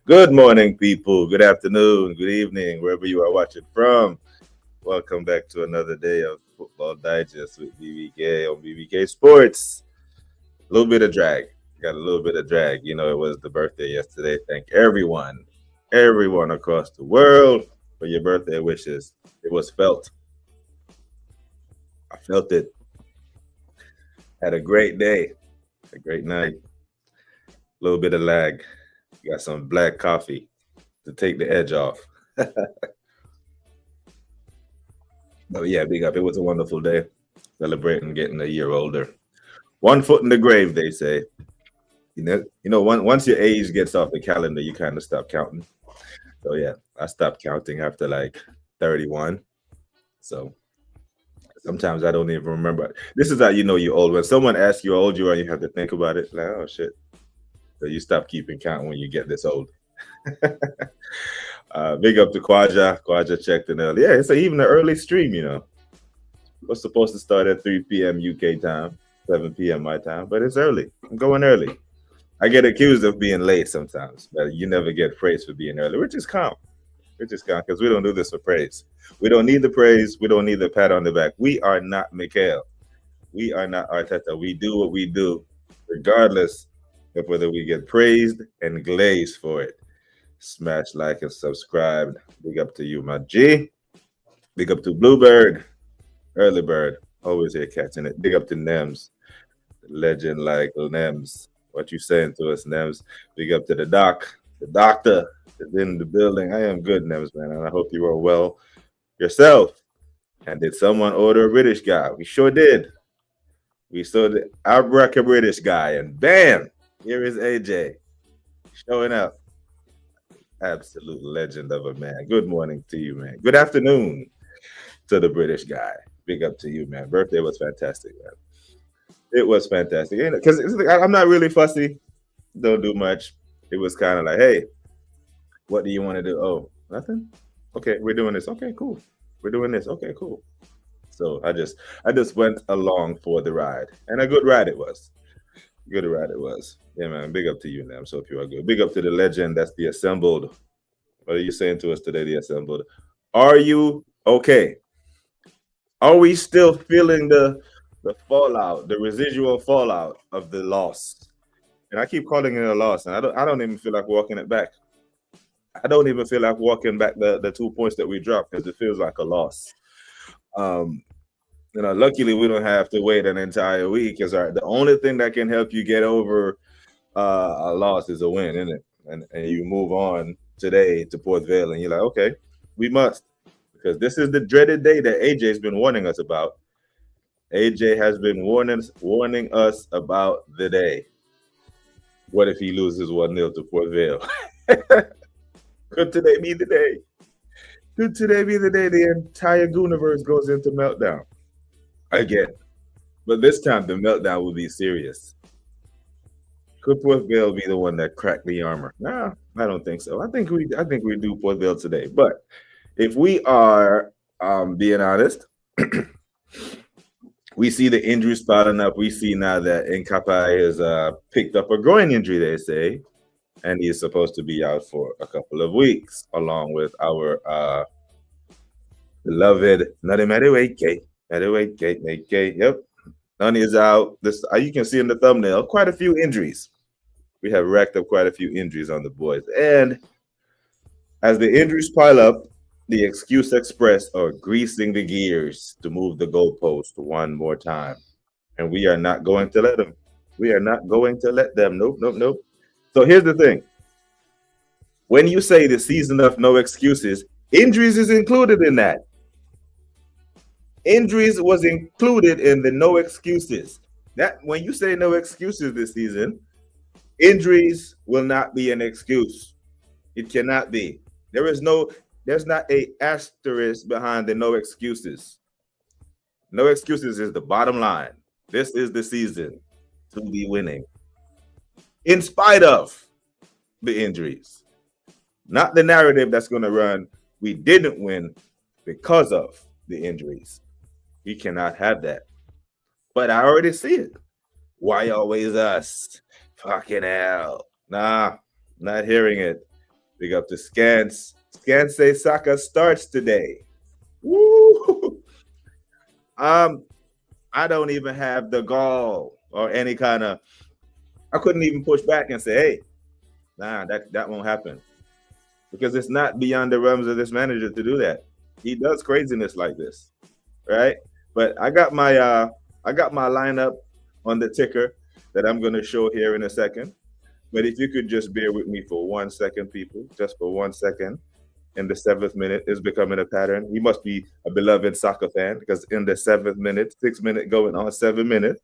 Good morning, people. Good afternoon, good evening, wherever you are watching from. Welcome back to another day of Football Digest with BBK on BBK Sports. A little bit of drag. Got a little bit of drag. It was the birthday yesterday. Thank everyone across the world for your birthday wishes. It was felt. I felt it. Had a great day, a great night. A little bit of lag. Got some black coffee to take the edge off. Oh yeah, big up. It was a wonderful day, celebrating getting a year older. One foot in the grave, they say. Once your age gets off the calendar, you kind of stop counting. So yeah, I stopped counting after like 31. So sometimes I don't even remember. This is how you know you're old. When someone asks you how old you are, you have to think about it. Like, oh shit. So you stop keeping count when you get this old. Big up to Kwaja. Kwaja checked in early. Yeah, it's even an early stream. We're supposed to start at 3 p.m. UK time, 7 p.m. my time, but it's early. I'm going early. I get accused of being late sometimes, but you never get praise for being early, which is calm. Which is calm because we don't do this for praise. We don't need the praise. We don't need the pat on the back. We are not Mikhail. We are not Arteta. We do what we do, regardless of whether we get praised and glazed for it. Smash like and subscribe. Big up to you, my G. Big up to Bluebird. Early bird, always here catching it. Big up to Nems, legend like Nems. What you saying to us, Nems? Big up to the doc. The doctor is in the building. I am good, Nems, man, and I hope you are well yourself. And did someone order a British guy? We sure did. We saw the Abraka British guy, and bam, here is AJ showing up. Absolute legend of a man. Good morning to you, man. Good afternoon to the British guy. Big up to you, man. Birthday was fantastic, man. It was fantastic. Because I'm not really fussy. Don't do much. It was kind of like, hey, what do you want to do? Oh, nothing? Okay, we're doing this. Okay, cool. We're doing this. Okay, cool. So I just went along for the ride. And a good ride it was. Good ride it was. Yeah, man. Big up to you, man. So if you are good. Big up to the legend that's the assembled. What are you saying to us today, the assembled? Are you okay? Are we still feeling the fallout, the residual fallout of the loss? And I keep calling it a loss, and I don't even feel like walking it back. I don't even feel like walking back the 2 points that we dropped because it feels like a loss. Um, luckily we don't have to wait an entire week because the only thing that can help you get over a loss is a win, isn't it? And you move on today to Port Vale, and you're like, okay, we must. Because this is the dreaded day that AJ's been warning us about. AJ has been warning us about the day. What if he loses 1-0 to Port Vale? Could today be the day? Could today be the day the entire Gooniverse goes into meltdown? Again. But this time the meltdown will be serious. Could Port Vale be the one that cracked the armor? Nah, I don't think so. I think we do Port Vale today. But if we are being honest, we see the injuries piling up. We see now that Nkapa has picked up a groin injury, they say, and he's supposed to be out for a couple of weeks, along with our beloved Nademadueke. Yep, Nani is out. This you can see in the thumbnail quite a few injuries. We have racked up quite a few injuries on the boys, and as the injuries pile up, the excuse express are greasing the gears to move the goalpost one more time. And we are not going to let them. We are not going to let them. Nope, nope, nope. So here's the thing. When you say the season of no excuses, injuries is included in that. Injuries was included in the no excuses. That when you say no excuses this season, injuries will not be an excuse. It cannot be. There's not a asterisk behind the no excuses. No excuses is the bottom line. This is the season to be winning. In spite of the injuries. Not the narrative that's going to run, we didn't win because of the injuries. We cannot have that. But I already see it. Why always us? Fucking hell. Nah, not hearing it. Big up to Scans. Scans say soccer starts today. Woo! Um, I don't even have the gall or any kind of. I couldn't even push back and say, "Hey, nah, that won't happen," because it's not beyond the realms of this manager to do that. He does craziness like this, right? But I got my lineup on the ticker that I'm going to show here in a second. But if you could just bear with me for 1 second, people, just for 1 second. In the seventh minute is becoming a pattern. He must be a beloved soccer fan because in the seventh minute, 6 minute going on 7 minutes,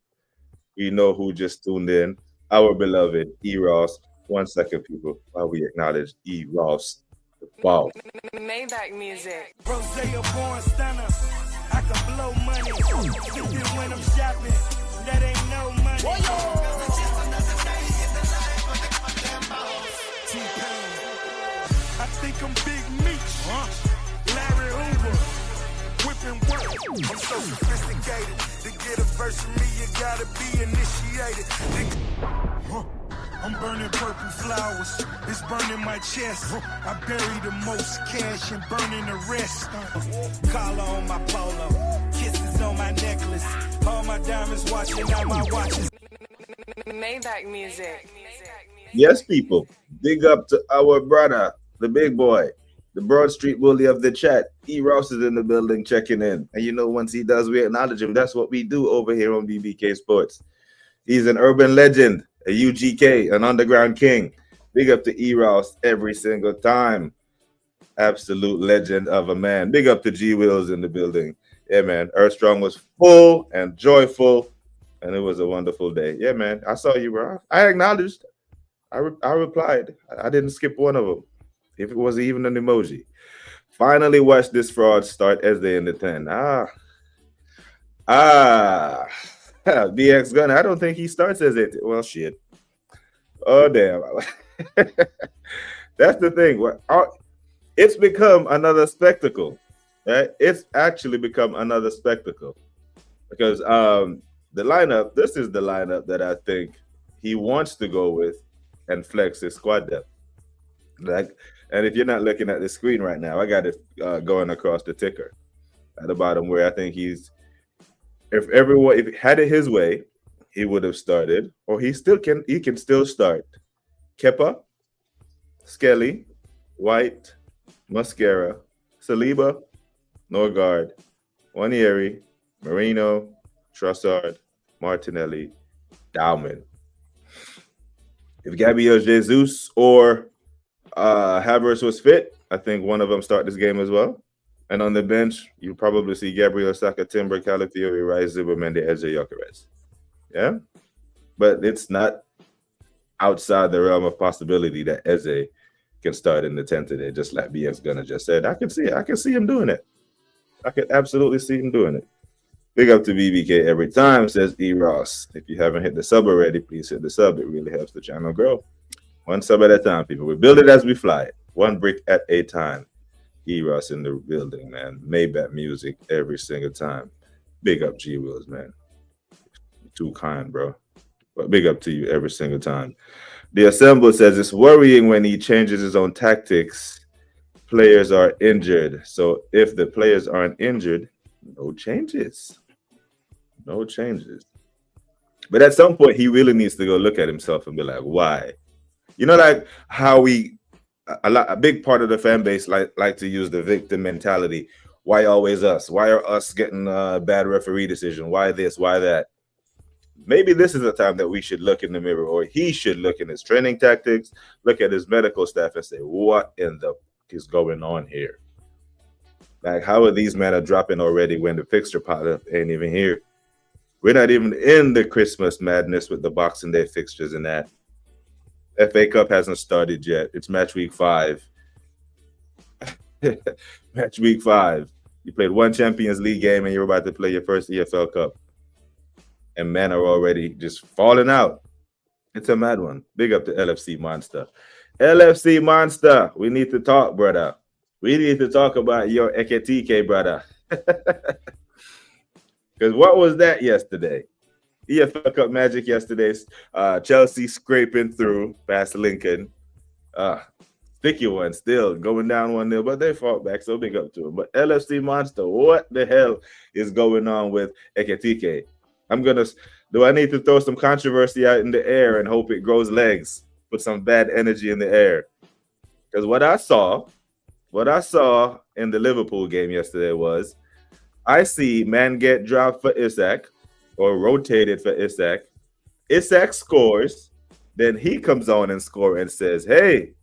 we know who just tuned in. Our beloved Eross. 1 second, people, while we acknowledge Eross. Wow. Maybach music. Rose a born stunner. I can blow money. Sipping when I'm shopping. That ain't no money. T-Pain. I think I'm Big Meech. Larry Hoover. Whipping work. I'm so sophisticated. To get a verse from me, you gotta be initiated. I'm burning purple flowers, it's burning my chest. I bury the most cash and burning the rest. Collar on my polo, kisses on my necklace. All my diamonds watching, all my watches. Maybach music. Yes, people. Big up to our brother, the big boy, the Broad Street bully of the chat. Eross is in the building checking in. And you know, once he does, we acknowledge him. That's what we do over here on BBK Sports. He's an urban legend, a UGK, an underground king. Big up to Eross every single time. Absolute legend of a man. Big up to G Wills in the building. Yeah, man. Earth Strong was full and joyful, and it was a wonderful day. Yeah, man. I saw you, bro. I acknowledged. I replied. I didn't skip one of them, if it wasn't even an emoji. Finally watched this fraud start as they in the 10. BX Gunner. I don't think he starts as it. Well, shit. Oh, damn. That's the thing. It's become another spectacle, right? It's actually become another spectacle because the lineup, this is the lineup that I think he wants to go with and flex his squad depth. Like, and if you're not looking at the screen right now, I got it going across the ticker at the bottom where I think he's, if he had it his way, he would have started, or he can still start Kepa, Skelly, White, Mascara, Saliba, Norgard, Wanieri, Marino, Trossard, Martinelli, Dowman. If Gabriel Jesus or Havertz was fit, I think one of them start this game as well. And on the bench, you probably see Gabriel Saka, Timber, Calafiori, Rice, Zubermendi, Eze, Gyökeres. Yeah? But it's not outside the realm of possibility that Eze can start in the 10 today, just like BX Gunner just said. I can see him doing it. I can absolutely see him doing it. Big up to BBK every time, says Eross. If you haven't hit the sub already, please hit the sub. It really helps the channel grow. One sub at a time, people. We build it as we fly it. One brick at a time. Eross in the building, man. Maybach music every single time. Big up G Wills, man. Too kind, bro. But big up to you every single time. The Assemble says it's worrying when he changes his own tactics. Players are injured. So if the players aren't injured, no changes. No changes. But at some point, he really needs to go look at himself and be like, why? You know, like how a big part of the fan base like to use the victim mentality. Why always us? Why are us getting a bad referee decision? Why this? Why that? Maybe this is a time that we should look in the mirror, or he should look in his training tactics, look at his medical staff and say, what in the is going on here? Like, how are these men are dropping already when the fixture pile ain't even here? We're not even in the Christmas madness with the Boxing Day fixtures and that. FA Cup hasn't started yet. It's match week 5. Match week 5. You played one Champions League game and you're about to play your first EFL Cup. And men are already just falling out. It's a mad one. Big up to LFC Monster. LFC Monster, we need to talk, brother. We need to talk about your Eketike, brother. Because what was that yesterday? EFL Cup magic yesterday. Chelsea scraping through past Lincoln. Sticky one still going down 1-0, but they fought back, so big up to him. But LFC Monster, what the hell is going on with Eketike? Do I need to throw some controversy out in the air and hope it grows legs? Put some bad energy in the air? Because what I saw in the Liverpool game yesterday was I see man get dropped for Isak or rotated for Isak. Isak scores, then he comes on and score and says, "Hey,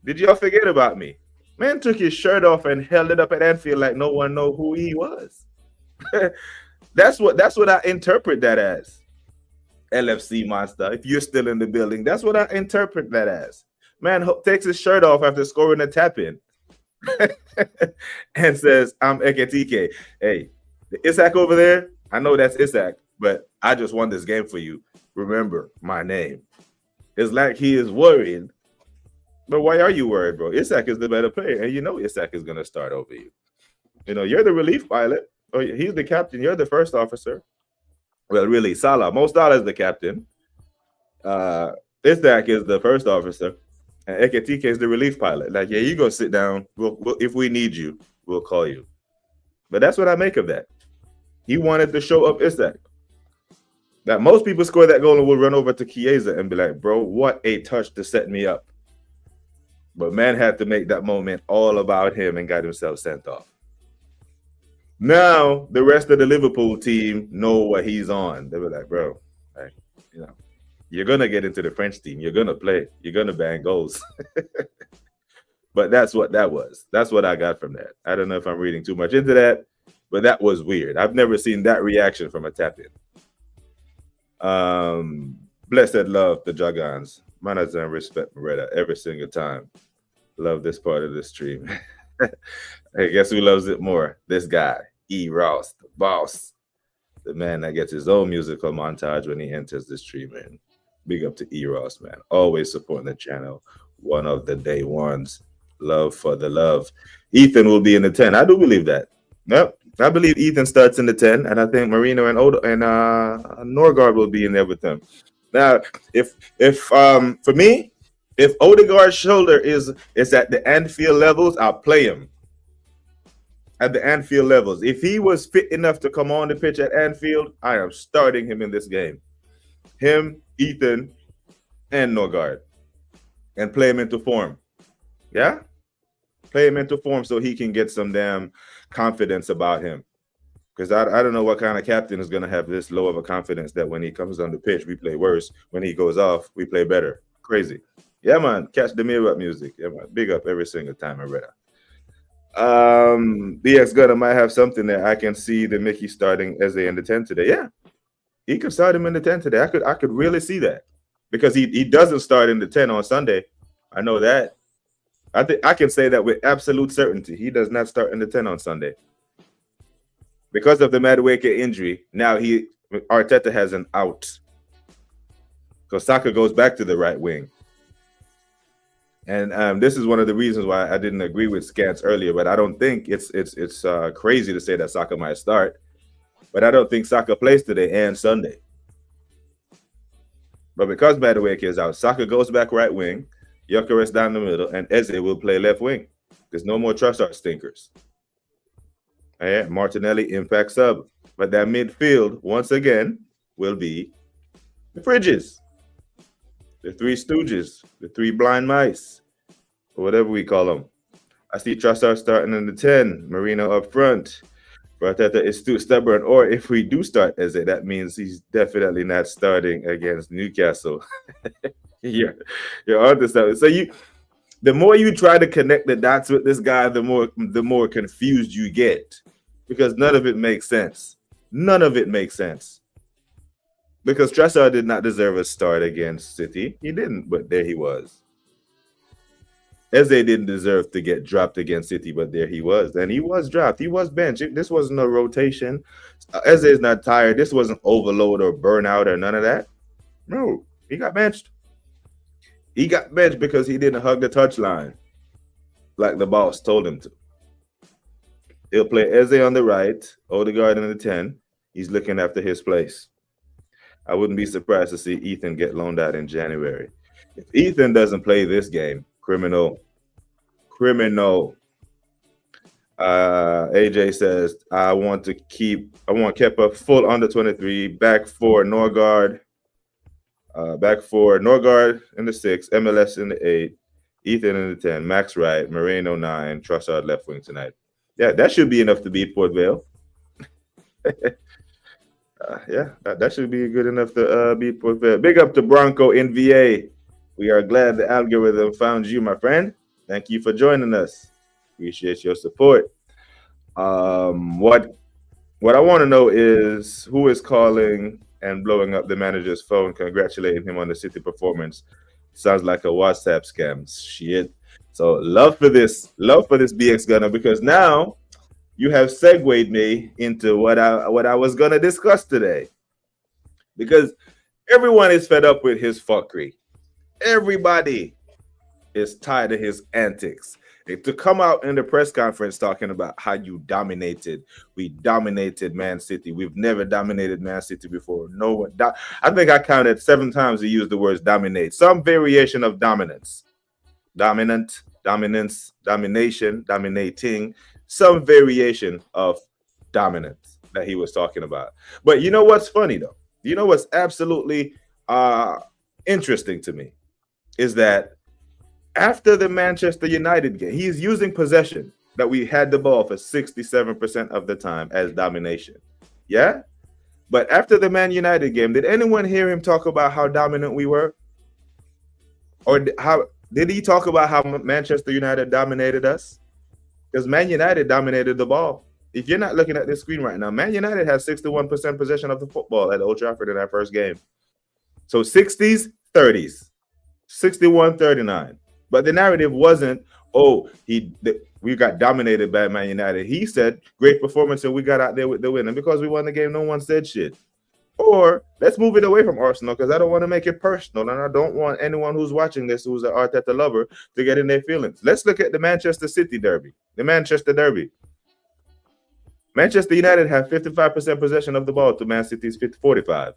did y'all forget about me?" Man took his shirt off and held it up at Anfield like no one know who he was. That's what I interpret that as. LFC Monster, if you're still in the building, that's what I interpret that as. Man takes his shirt off after scoring a tap in and says, "I'm Eketike. Hey, the Isak over there, I know that's Isak, but I just won this game for you. Remember my name." It's like he is worried. But why are you worried, bro? Isak is the better player, and you know Isak is going to start over you. You know, you're the relief pilot. Oh, he's the captain. You're the first officer. Well, really, Salah. Mo Salah is the captain. Isak is the first officer. And Eketike is the relief pilot. Like, yeah, you go sit down. We'll, if we need you, we'll call you. But that's what I make of that. He wanted to show up Isak. That most people score that goal and will run over to Chiesa and be like, "Bro, what a touch to set me up." But man had to make that moment all about him and got himself sent off. Now the rest of the Liverpool team know what he's on. They were like, "Bro, like, you know, you're gonna get into the French team. You're gonna play. You're gonna bang goals." But that's what that was. That's what I got from that. I don't know if I'm reading too much into that, but that was weird. I've never seen that reaction from a tap-in. Blessed love the Jagans. Manners and respect Moretta every single time. Love this part of the stream. Hey, guess who loves it more? This guy, Eross, the boss. The man that gets his own musical montage when he enters the stream. And big up to Eross, man. Always supporting the channel. One of the day ones. Love for the love. Ethan will be in the 10. I do believe that. Yep. I believe Ethan starts in the 10, and I think Marino and Norgard will be in there with them. Now, if for me, if Odegaard's shoulder is at the Anfield levels, I'll play him at the Anfield levels. If he was fit enough to come on the pitch at Anfield, I am starting him in this game. Him, Ethan, and Norgard, and play him into form. Yeah, play him into form so he can get some damn confidence about him. Because I don't know what kind of captain is going to have this low of a confidence that when he comes on the pitch, we play worse. When he goes off, we play better. Crazy. Yeah, man. Catch the mirror up music. Yeah, man. Big up every single time I read it. BX Gunner might have something there. I can see the Mickey starting Eze in the 10 today. Yeah, he could start him in the 10 today. I could really see that. Because he doesn't start in the 10 on Sunday. I know that. I think I can say that with absolute certainty. He does not start in the 10 on Sunday. Because of the Madueke injury, now Arteta has an out. Because Saka goes back to the right wing. And this is one of the reasons why I didn't agree with Scans earlier, but I don't think it's crazy to say that Saka might start. But I don't think Saka plays today and Sunday. But because Madueke is out, Saka goes back right wing, Gyökeres down the middle, and Eze will play left wing. There's no more Trossard stinkers. And Martinelli impact sub. But that midfield, once again, will be the Fridges. The three stooges. The three blind mice. Or whatever we call them. I see Trossard starting in the 10. Marino up front. Arteta is too stubborn. Or if we do start Eze, that means he's definitely not starting against Newcastle. You're onto something. So the more you try to connect the dots with this guy, the more confused you get. Because none of it makes sense. None of it makes sense. Because Trossard did not deserve a start against City. He didn't, but there he was. Eze didn't deserve to get dropped against City, but there he was. And he was dropped. He was benched. This wasn't a rotation. Eze is not tired. This wasn't overload or burnout or none of that. No, he got benched. He got benched because he didn't hug the touchline like the boss told him to. He'll play Eze on the right, Odegaard in the 10. He's looking after his place. I wouldn't be surprised to see Ethan get loaned out in January. If Ethan doesn't play this game, criminal. criminal. AJ says, I want Kepa full under 23, back four, Norgard, in the 6, MLS in the 8, Ethan in the 10, Max right, Moreno 9, Trossard left wing tonight. Yeah, that should be enough to beat Port Vale. Yeah, that should be good enough to beat Port Vale. Big up to Bronco in VA. We are glad the algorithm found you, my friend. Thank you for joining us. Appreciate your support. What I want to know is who is calling and blowing up the manager's phone, congratulating him on the City performance. Sounds like a WhatsApp scam. Shit. So love for this BX Gunner, because now you have segued me into what I was gonna discuss today. Because everyone is fed up with his fuckery. Everybody is tired of his antics. To come out in the press conference talking about how we dominated Man City. We've never dominated Man City before. No one. I think I counted 7 times he used the words dominate. Some variation of dominance. Dominant, dominance, domination, dominating. Some variation of dominance that he was talking about. But you know what's funny, though? You know what's absolutely interesting to me is that after the Manchester United game, he's using possession, that we had the ball for 67% of the time as domination. Yeah? But after the Man United game, did anyone hear him talk about how dominant we were? Or how did he talk about how Manchester United dominated us? Because Man United dominated the ball. If you're not looking at this screen right now, Man United has 61% possession of the football at Old Trafford in that first game. So 60s, 30s, 61-39. But the narrative wasn't, we got dominated by Man United. He said, great performance, and we got out there with the win. And because we won the game, no one said shit. Or let's move it away from Arsenal, because I don't want to make it personal, and I don't want anyone who's watching this who's an Arteta lover to get in their feelings. Let's look at the Manchester City derby, the Manchester derby. Manchester United have 55% possession of the ball to Man City's 45.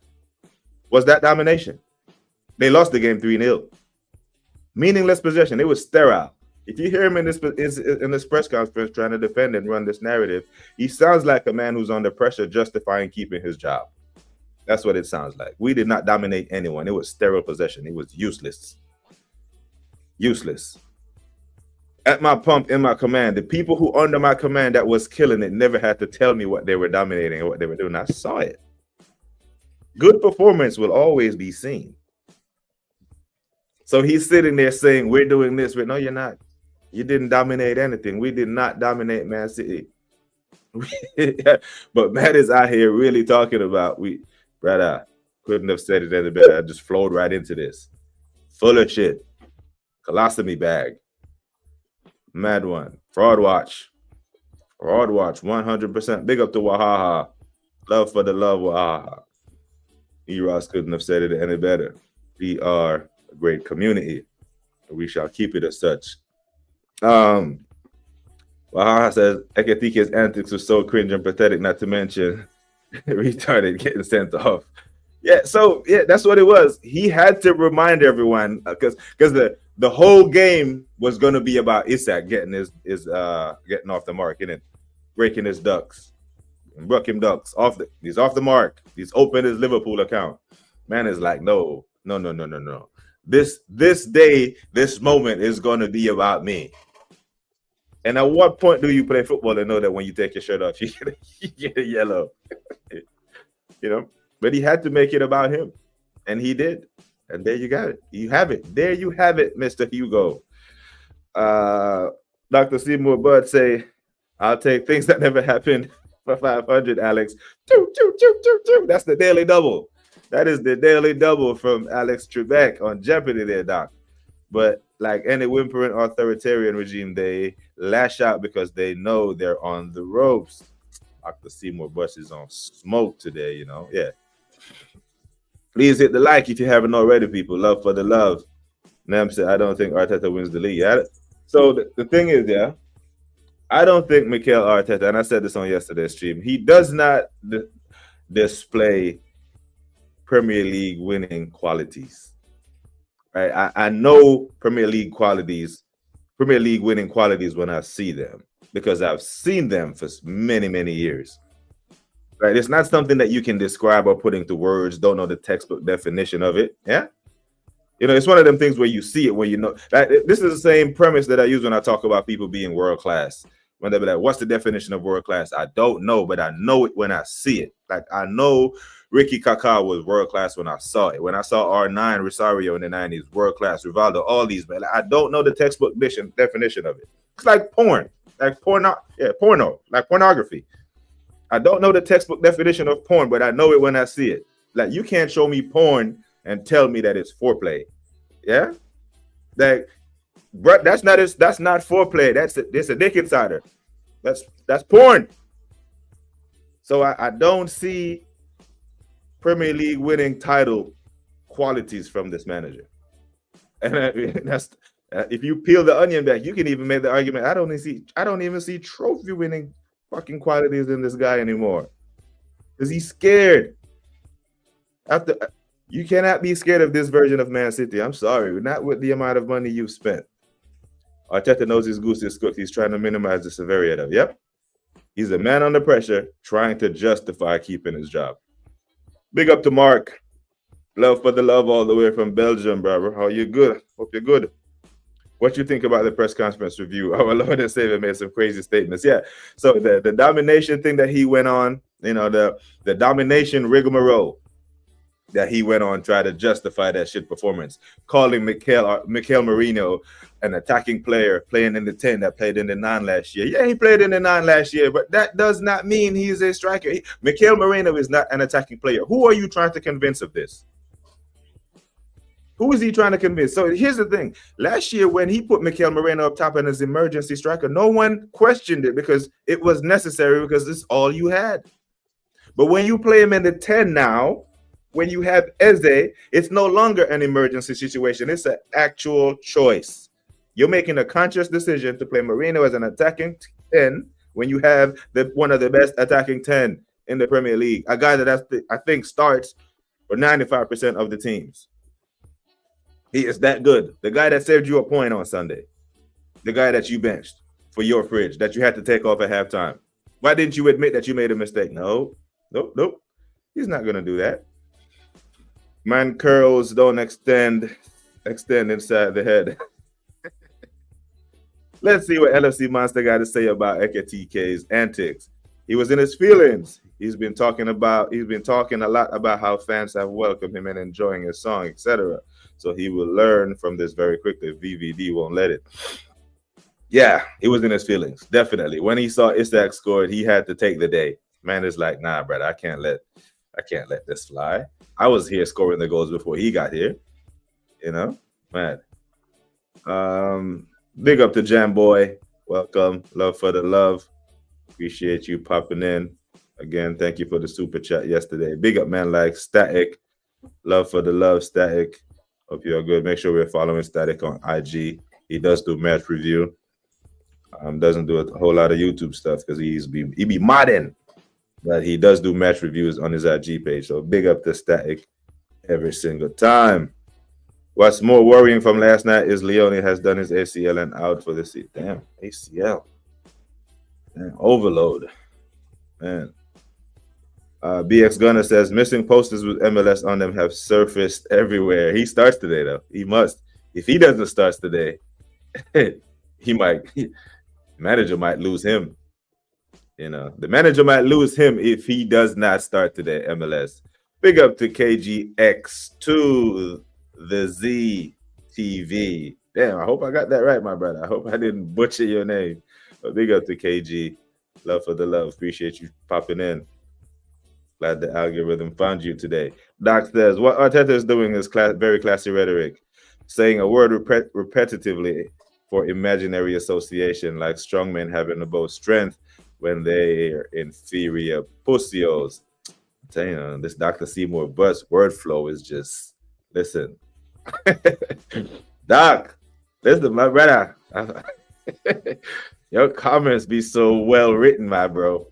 Was that domination? They lost the game 3-0. Meaningless possession. It was sterile. If you hear him in this press conference trying to defend and run this narrative, he sounds like a man who's under pressure justifying keeping his job. That's what it sounds like. We did not dominate anyone. It was sterile possession. It was useless. Useless. At my pump, in my command, the people who under my command that was killing it never had to tell me what they were dominating and what they were doing. I saw it. Good performance will always be seen. So he's sitting there saying, we're doing this. No, you're not. You didn't dominate anything. We did not dominate Man City. But Matt is out here really talking about, brother, couldn't have said it any better. I just flowed right into this. Full of shit. Colostomy bag. Mad one. Fraud watch. Fraud watch. 100%. Big up to Wahaha. Love for the love, Wahaha. Eross couldn't have said it any better. We are a great community. We shall keep it as such. Wahaha says Eketike's antics were so cringe and pathetic, not to mention retarded getting sent off. Yeah, so yeah, that's what it was. He had to remind everyone because the whole game was going to be about Isak getting his getting off the mark, innit? Breaking his ducks. Broke him ducks. He's off the mark. He's opened his Liverpool account. Man is like, no. This day, this moment is going to be about me. And at what point do you play football and know that when you take your shirt off, you get a yellow? You know? But he had to make it about him. And he did. And there you got it. You have it. There you have it, Mr. Hugo. Dr. Seymour Bud say, I'll take things that never happened for 500, Alex. That's the daily double. That is the daily double from Alex Trebek on Jeopardy there, Doc. But like any whimpering authoritarian regime, they lash out because they know they're on the ropes. Dr. Seymour Bush is on smoke today, you know? Yeah. Please hit the like if you haven't already, people. Love for the love. Nam said, I don't think Arteta wins the league. Yeah. So the thing is, yeah, I don't think Mikel Arteta, and I said this on yesterday's stream, he does not display Premier League winning qualities. Right? I know Premier League qualities Premier League winning qualities when I see them, because I've seen them for many, many years. Right? It's not something that you can describe or put into words, don't know the textbook definition of it. Yeah. You know, it's one of them things where you see it when you know. Like, this is the same premise that I use when I talk about people being world class. When they be like, what's the definition of world class? I don't know, but I know it when I see it. Like, I know Ricky Kaká was world class when I saw it. When I saw R9 Rosario in the 90s, world class, Rivaldo, all these, but I don't know the textbook definition of it. It's like porn, like porno, like pornography. I don't know the textbook definition of porn, but I know it when I see it. Like, you can't show me porn and tell me that it's foreplay. Yeah, like, bro, that's not foreplay. It's a dick insider. That's porn. So I don't see Premier League winning title qualities from this manager. And that's if you peel the onion back, you can even make the argument. I don't even see trophy winning fucking qualities in this guy anymore, because he's scared. After, you cannot be scared of this version of Man City. I'm sorry, not with the amount of money you've spent. Arteta knows his goose is cooked. He's trying to minimize the severity of it. Yep. He's a man under pressure trying to justify keeping his job. Big up to Mark. Love for the love all the way from Belgium, brother. How you good? Hope you're good. What you think about the press conference review? Our Lord and Savior made some crazy statements. Yeah. So the domination thing that he went on, you know, the domination rigmarole that he went on, try to justify that shit performance, calling Mikel Merino an attacking player playing in the 10 that played in the 9 last year. Yeah, he played in the 9 last year, but that does not mean he's a striker. Mikel Merino is not an attacking player. Who are you trying to convince of this? Who is he trying to convince? So here's the thing. Last year, when he put Mikel Merino up top and as emergency striker, no one questioned it because it was necessary, because it's all you had. But when you play him in the 10 now, when you have Eze, it's no longer an emergency situation. It's an actual choice. You're making a conscious decision to play Merino as an attacking 10 when you have one of the best attacking 10 in the Premier League. A guy that I think starts for 95% of the teams. He is that good. The guy that saved you a point on Sunday. The guy that you benched for your fridge, that you had to take off at halftime. Why didn't you admit that you made a mistake? Nope. He's not going to do that. Man, curls don't extend inside the head. Let's see what LFC Monster got to say about Eketike's antics. He was in his feelings. He's been talking a lot about how fans have welcomed him and enjoying his song, etc. So he will learn from this very quickly. VVD won't let it. Yeah, he was in his feelings, definitely. When he saw Isak scored, he had to take the day. Man is like, nah, brother, I can't let this fly. I was here scoring the goals before he got here. You know, man. Big up to Jam Boy. Welcome. Love for the love. Appreciate you popping in. Again, thank you for the super chat yesterday. Big up, man, like Static. Love for the love, Static. Hope you're good. Make sure we're following Static on IG. He does do match review. Doesn't do a whole lot of YouTube stuff because he be modding. But he does do match reviews on his IG page. So big up to Static every single time. What's more worrying from last night is Leone has done his ACL and out for the season. Damn, ACL. Damn, overload. Man. BX Gunner says missing posters with MLS on them have surfaced everywhere. He starts today, though. He must. If he doesn't start today, manager might lose him. You know, the manager might lose him if he does not start today, MLS. Big up to KGX2, the ZTV. Damn, I hope I got that right, my brother. I hope I didn't butcher your name. But big up to KG. Love for the love. Appreciate you popping in. Glad the algorithm found you today. Doc says, what Arteta is doing is very classy rhetoric, saying a word repetitively for imaginary association, like strongmen having the most strength when they're inferior pussios. I'm telling you, this Dr. Seymour Butts word flow is just, listen. Doc, listen, my brother. Your comments be so well written, my bro.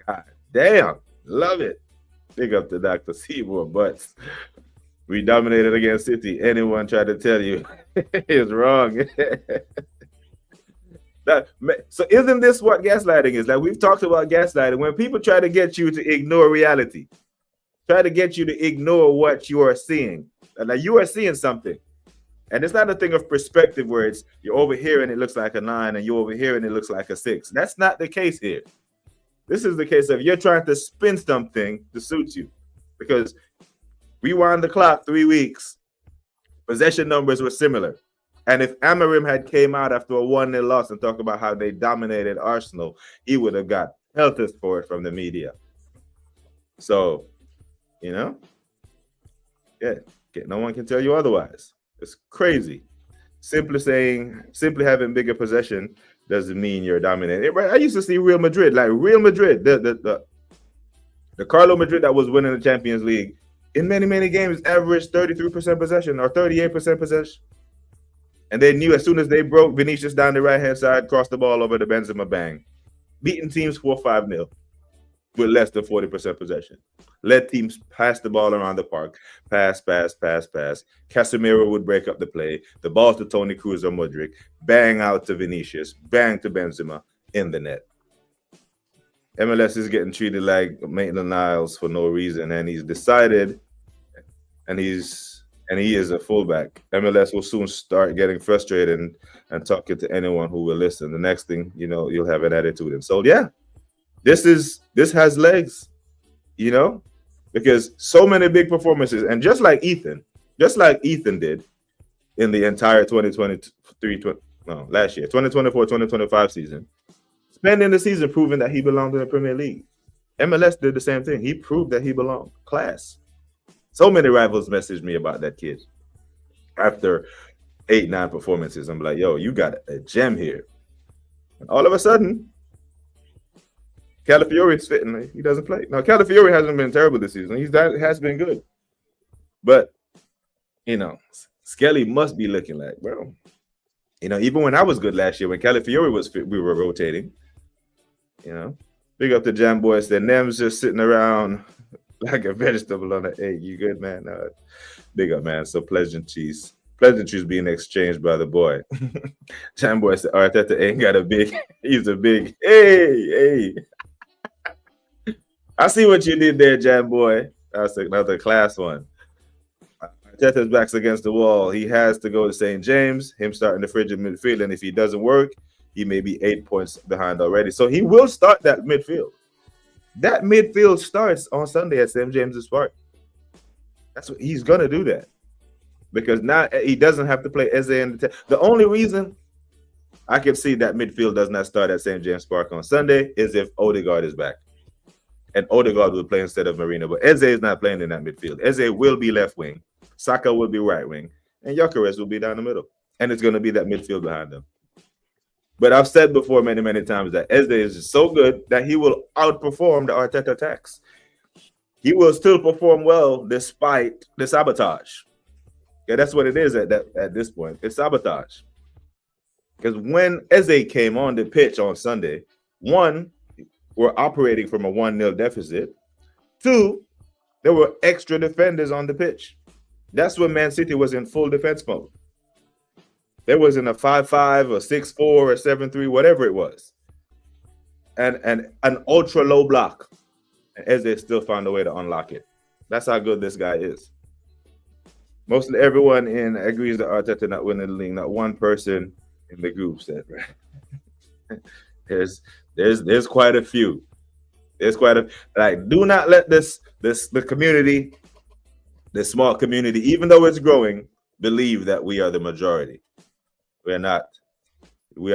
God damn, love it. Big up to Dr. Seymour Butts. We dominated against City. Anyone try to tell you is wrong. So isn't this what gaslighting is? Like we've talked about gaslighting, when people try to get you to ignore reality, try to get you to ignore what you are seeing. Like you are seeing something. And it's not a thing of perspective where it's you're over here and it looks like a 9 and you're over here and it looks like a 6. That's not the case here. This is the case of you're trying to spin something to suit you. Because rewind the clock 3 weeks, possession numbers were similar. And if Amarim had came out after a 1-0 loss and talked about how they dominated Arsenal, he would have got pelters for it from the media. So, yeah, no one can tell you otherwise. It's crazy. Simply having bigger possession doesn't mean you're dominating. I used to see Real Madrid, the Carlo Madrid that was winning the Champions League, in many games averaged 33% possession or 38% possession. And they knew as soon as they broke Vinicius down the right-hand side, crossed the ball over to Benzema, bang. Beating teams 4-5-0 with less than 40% possession. Let teams pass the ball around the park. Pass. Casemiro would break up the play. The ball to Toni Kroos or Modric. Bang out to Vinicius. Bang to Benzema in the net. MLS is getting treated like Maitland-Niles for no reason, and he's decided, and he is a fullback. MLS will soon start getting frustrated and talking to anyone who will listen. The next thing, you'll have an attitude. And so, yeah, this has legs, because so many big performances. And just like Ethan did in the entire 2024-2025 season, spending the season proving that he belonged in the Premier League. MLS did the same thing. He proved that he belonged. Class. So many rivals messaged me about that kid after 8-9 performances. I'm like, yo, you got a gem here. And all of a sudden, Calafiori's fitting. He doesn't play. Now, Calafiori hasn't been terrible this season. He has been good. But, Skelly must be looking like, bro. Even when I was good last year, when Calafiori was fit, we were rotating. Big up to Jam Boys. The Nems just sitting around like a vegetable on an egg. You good, man? Big up, man. So pleasantries being exchanged by the boy. Jam Boy said, Arteta ain't got a big. He's a big. Hey. I see what you did there, Jam Boy. That's another class one. Arteta's back's against the wall. He has to go to St. James. Him starting the frigid midfield, and if he doesn't work, he may be 8 points behind already. So he will start that midfield. That midfield starts on Sunday at St. James's Park. That's what he's gonna do that, because now he doesn't have to play Eze in the only reason I can see that midfield does not start at St. James Park on Sunday is if Odegaard is back. And Odegaard will play instead of Marino. But Eze is not playing in that midfield. Eze will be left wing. Saka will be right wing. And Gyökeres will be down the middle. And it's going to be that midfield behind them. But I've said before many times that Eze is so good that he will outperform the Arteta attacks. He will still perform well despite the sabotage. Yeah, that's what it is at this point. It's sabotage. Because when Eze came on the pitch on Sunday, one, we're operating from a 1-0 deficit. Two, there were extra defenders on the pitch. That's when Man City was in full defense mode. There wasn't a 5-5 or 6-4 or 7-3, whatever it was. And an ultra low block. And Eze still found a way to unlock it. That's how good this guy is. Mostly everyone agrees that Arteta not winning the league. Not one person in the group said, right? There's quite a few. There's quite a do not let the community, the small community, even though it's growing, believe that we are the majority. We are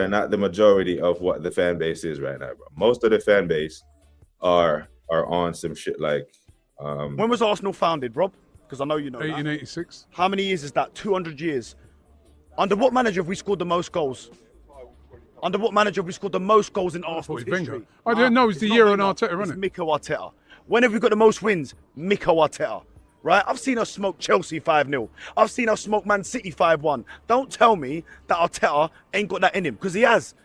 not the majority of what the fan base is right now, bro. Most of the fan base are on some shit like when was Arsenal founded, Rob? Because I know you know 1886. How many years is that? 200 years. Under what manager have we scored the most goals? Under what manager have we scored the most goals in Arsenal's history? I didn't know it was the year on Arteta, it's isn't it? Mikel Arteta. When have we got the most wins? Mikel Arteta. Right? I've seen us smoke Chelsea 5-0. I've seen us smoke Man City 5-1. Don't tell me that Arteta ain't got that in him, because he has.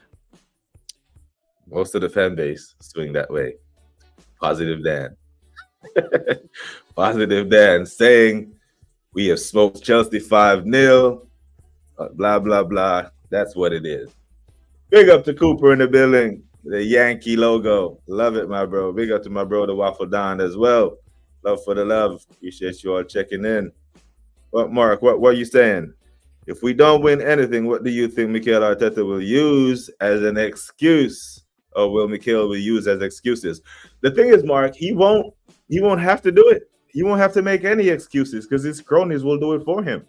Most of the fan base swing that way. Positive Dan. Positive Dan saying we have smoked Chelsea 5-0. Blah, blah, blah. That's what it is. Big up to Cooper in the building. The Yankee logo. Love it, my bro. Big up to my bro, the Waffle Don as well. Love for the love. Appreciate you all checking in. What, Mark, what are you saying? If we don't win anything, what do you think Mikel Arteta will use as an excuse? Or will Mikel will use as excuses? The thing is, Mark, he won't have to do it. He won't have to make any excuses because his cronies will do it for him.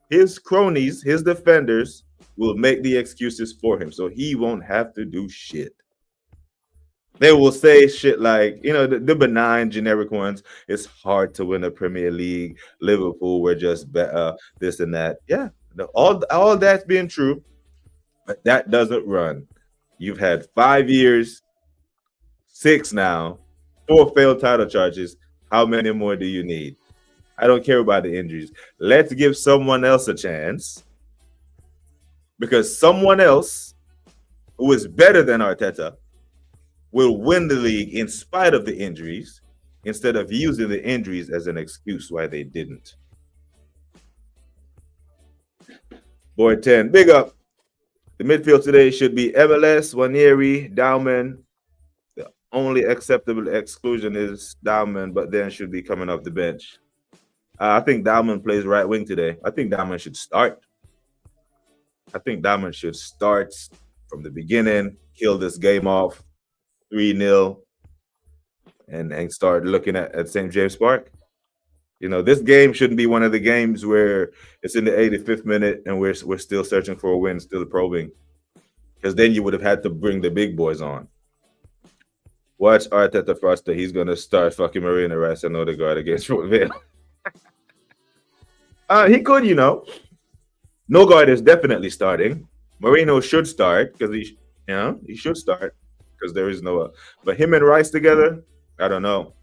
His cronies, his defenders, will make the excuses for him. So he won't have to do shit. They will say shit like, the benign, generic ones. It's hard to win a Premier League. Liverpool were just better, this and that. Yeah, all that's being true, but that doesn't run. You've had 5 years, 6 now, 4 failed title charges. How many more do you need? I don't care about the injuries. Let's give someone else a chance, because someone else who is better than Arteta will win the league in spite of the injuries, instead of using the injuries as an excuse why they didn't. Boy 10, big up. The midfield today should be Everless, Waneri, Dowman. The only acceptable exclusion is Dowman, but then should be coming off the bench. I think Dowman plays right wing today. I think Dowman should start. I think Dowman should start from the beginning, kill this game off 3-0, and start looking at St. James Park. This game shouldn't be one of the games where it's in the 85th minute and we're still searching for a win, still probing. Because then you would have had to bring the big boys on. Watch Arteta Froster. He's going to start fucking Marina Rice and Odegaard against Vale. He could, Nogard is definitely starting. Moreno should start because he should start because there is no. But him and Rice together, I don't know.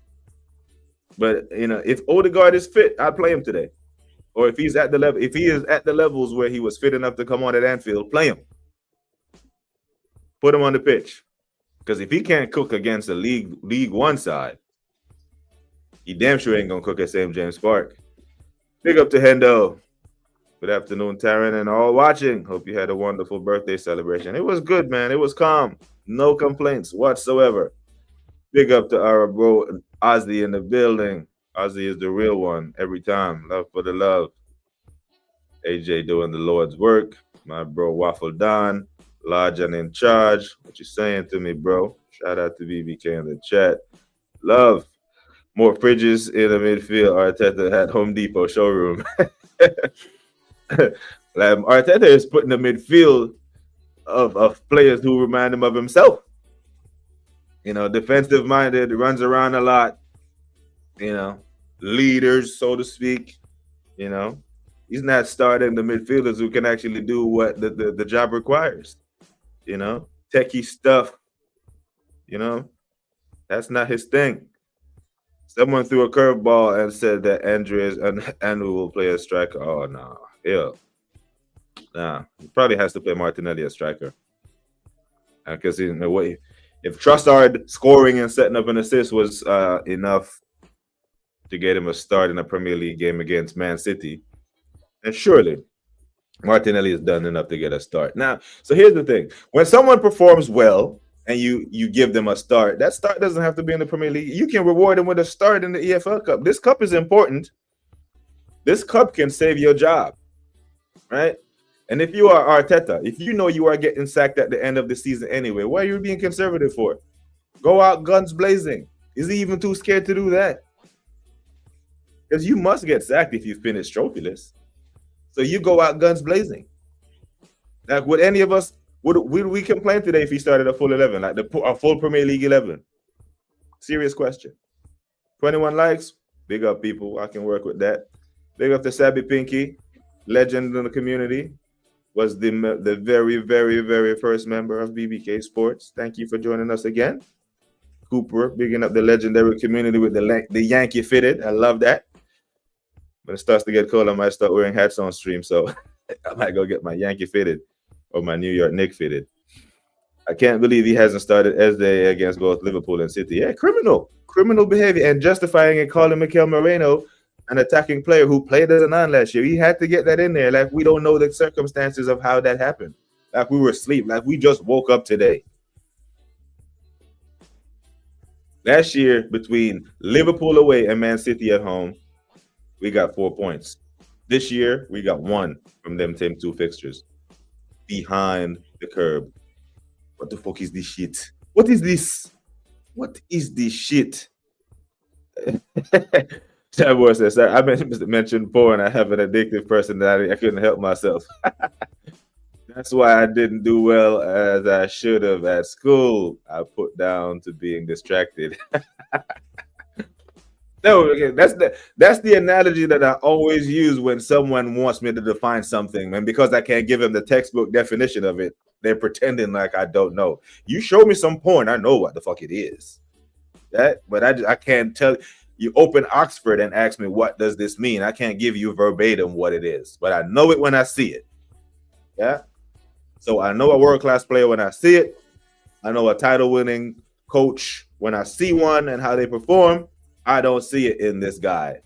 But if Odegaard is fit, I'd play him today. Or if he's at the level, if he is at the levels where he was fit enough to come on at Anfield, play him. Put him on the pitch. Because if he can't cook against the League One side, he damn sure ain't gonna cook at St. James Park. Big up to Hendo. Good afternoon, Taryn, and all watching. Hope you had a wonderful birthday celebration. It was good, man. It was calm. No complaints whatsoever. Big up to our bro Ozzy in the building. Ozzy is the real one every time. Love for the love. AJ doing the Lord's work. My bro Waffle Don, large and in charge. What you saying to me, bro? Shout out to BBK in the chat. Love. More fridges in the midfield. Arteta at Home Depot showroom. Arteta is putting the midfield of players who remind him of himself. Defensive minded, runs around a lot. Leaders, so to speak. He's not starting the midfielders who can actually do what the job requires. Techie stuff. That's not his thing. Someone threw a curveball and said that Andrew will play a striker. Oh, no. Yeah. Nah. He probably has to play Martinelli as striker. Because if Trossard scoring and setting up an assist was enough to get him a start in a Premier League game against Man City, and surely Martinelli has done enough to get a start. Now, so here's the thing. When someone performs well, and you give them a start, that start doesn't have to be in the Premier League. You can reward them with a start in the EFL Cup. This cup is important. This cup can save your job, right? And if you are Arteta, if you know you are getting sacked at the end of the season anyway, what are you being conservative for? Go out guns blazing. Is he even too scared to do that? Because you must get sacked if you finish trophyless. So you go out guns blazing. Like, would any of us, would we complain today if he started a full 11, like a full Premier League 11? Serious question. 21 likes. Big up, people. I can work with that. Big up to Sabby Pinky, legend in the community. Was the very, very, very first member of BBK Sports. Thank you for joining us again. Cooper, bigging up the legendary community with the Yankee fitted. I love that. When it starts to get cold, I might start wearing hats on stream, so I might go get my Yankee fitted or my New York Knicks fitted. I can't believe he hasn't started Eze against both Liverpool and City. Yeah, criminal behavior, and justifying and calling Mikel Moreno an attacking player who played as a 9 last year. He had to get that in there. Like, we don't know the circumstances of how that happened. like we were asleep, like we just woke up today. Last year, between Liverpool away and Man City at home, we got 4 points. This year, we got 1 from them same 2 fixtures. Behind the curb. What the fuck is this shit? What is this? What is this shit? Boy says, I mentioned porn. I have an addictive personality. I couldn't help myself. That's why I didn't do well as I should have at school. I put down to being distracted. No, okay, that's the analogy that I always use when someone wants me to define something, and because I can't give them the textbook definition of it, they're pretending like I don't know. You show me some porn, I know what the fuck it is. But I can't tell. You open Oxford and ask me what does this mean. I can't give you verbatim what it is, but I know it when I see it. Yeah. So I know a world-class player when I see it. I know a title-winning coach when I see one and how they perform. I don't see it in this guy.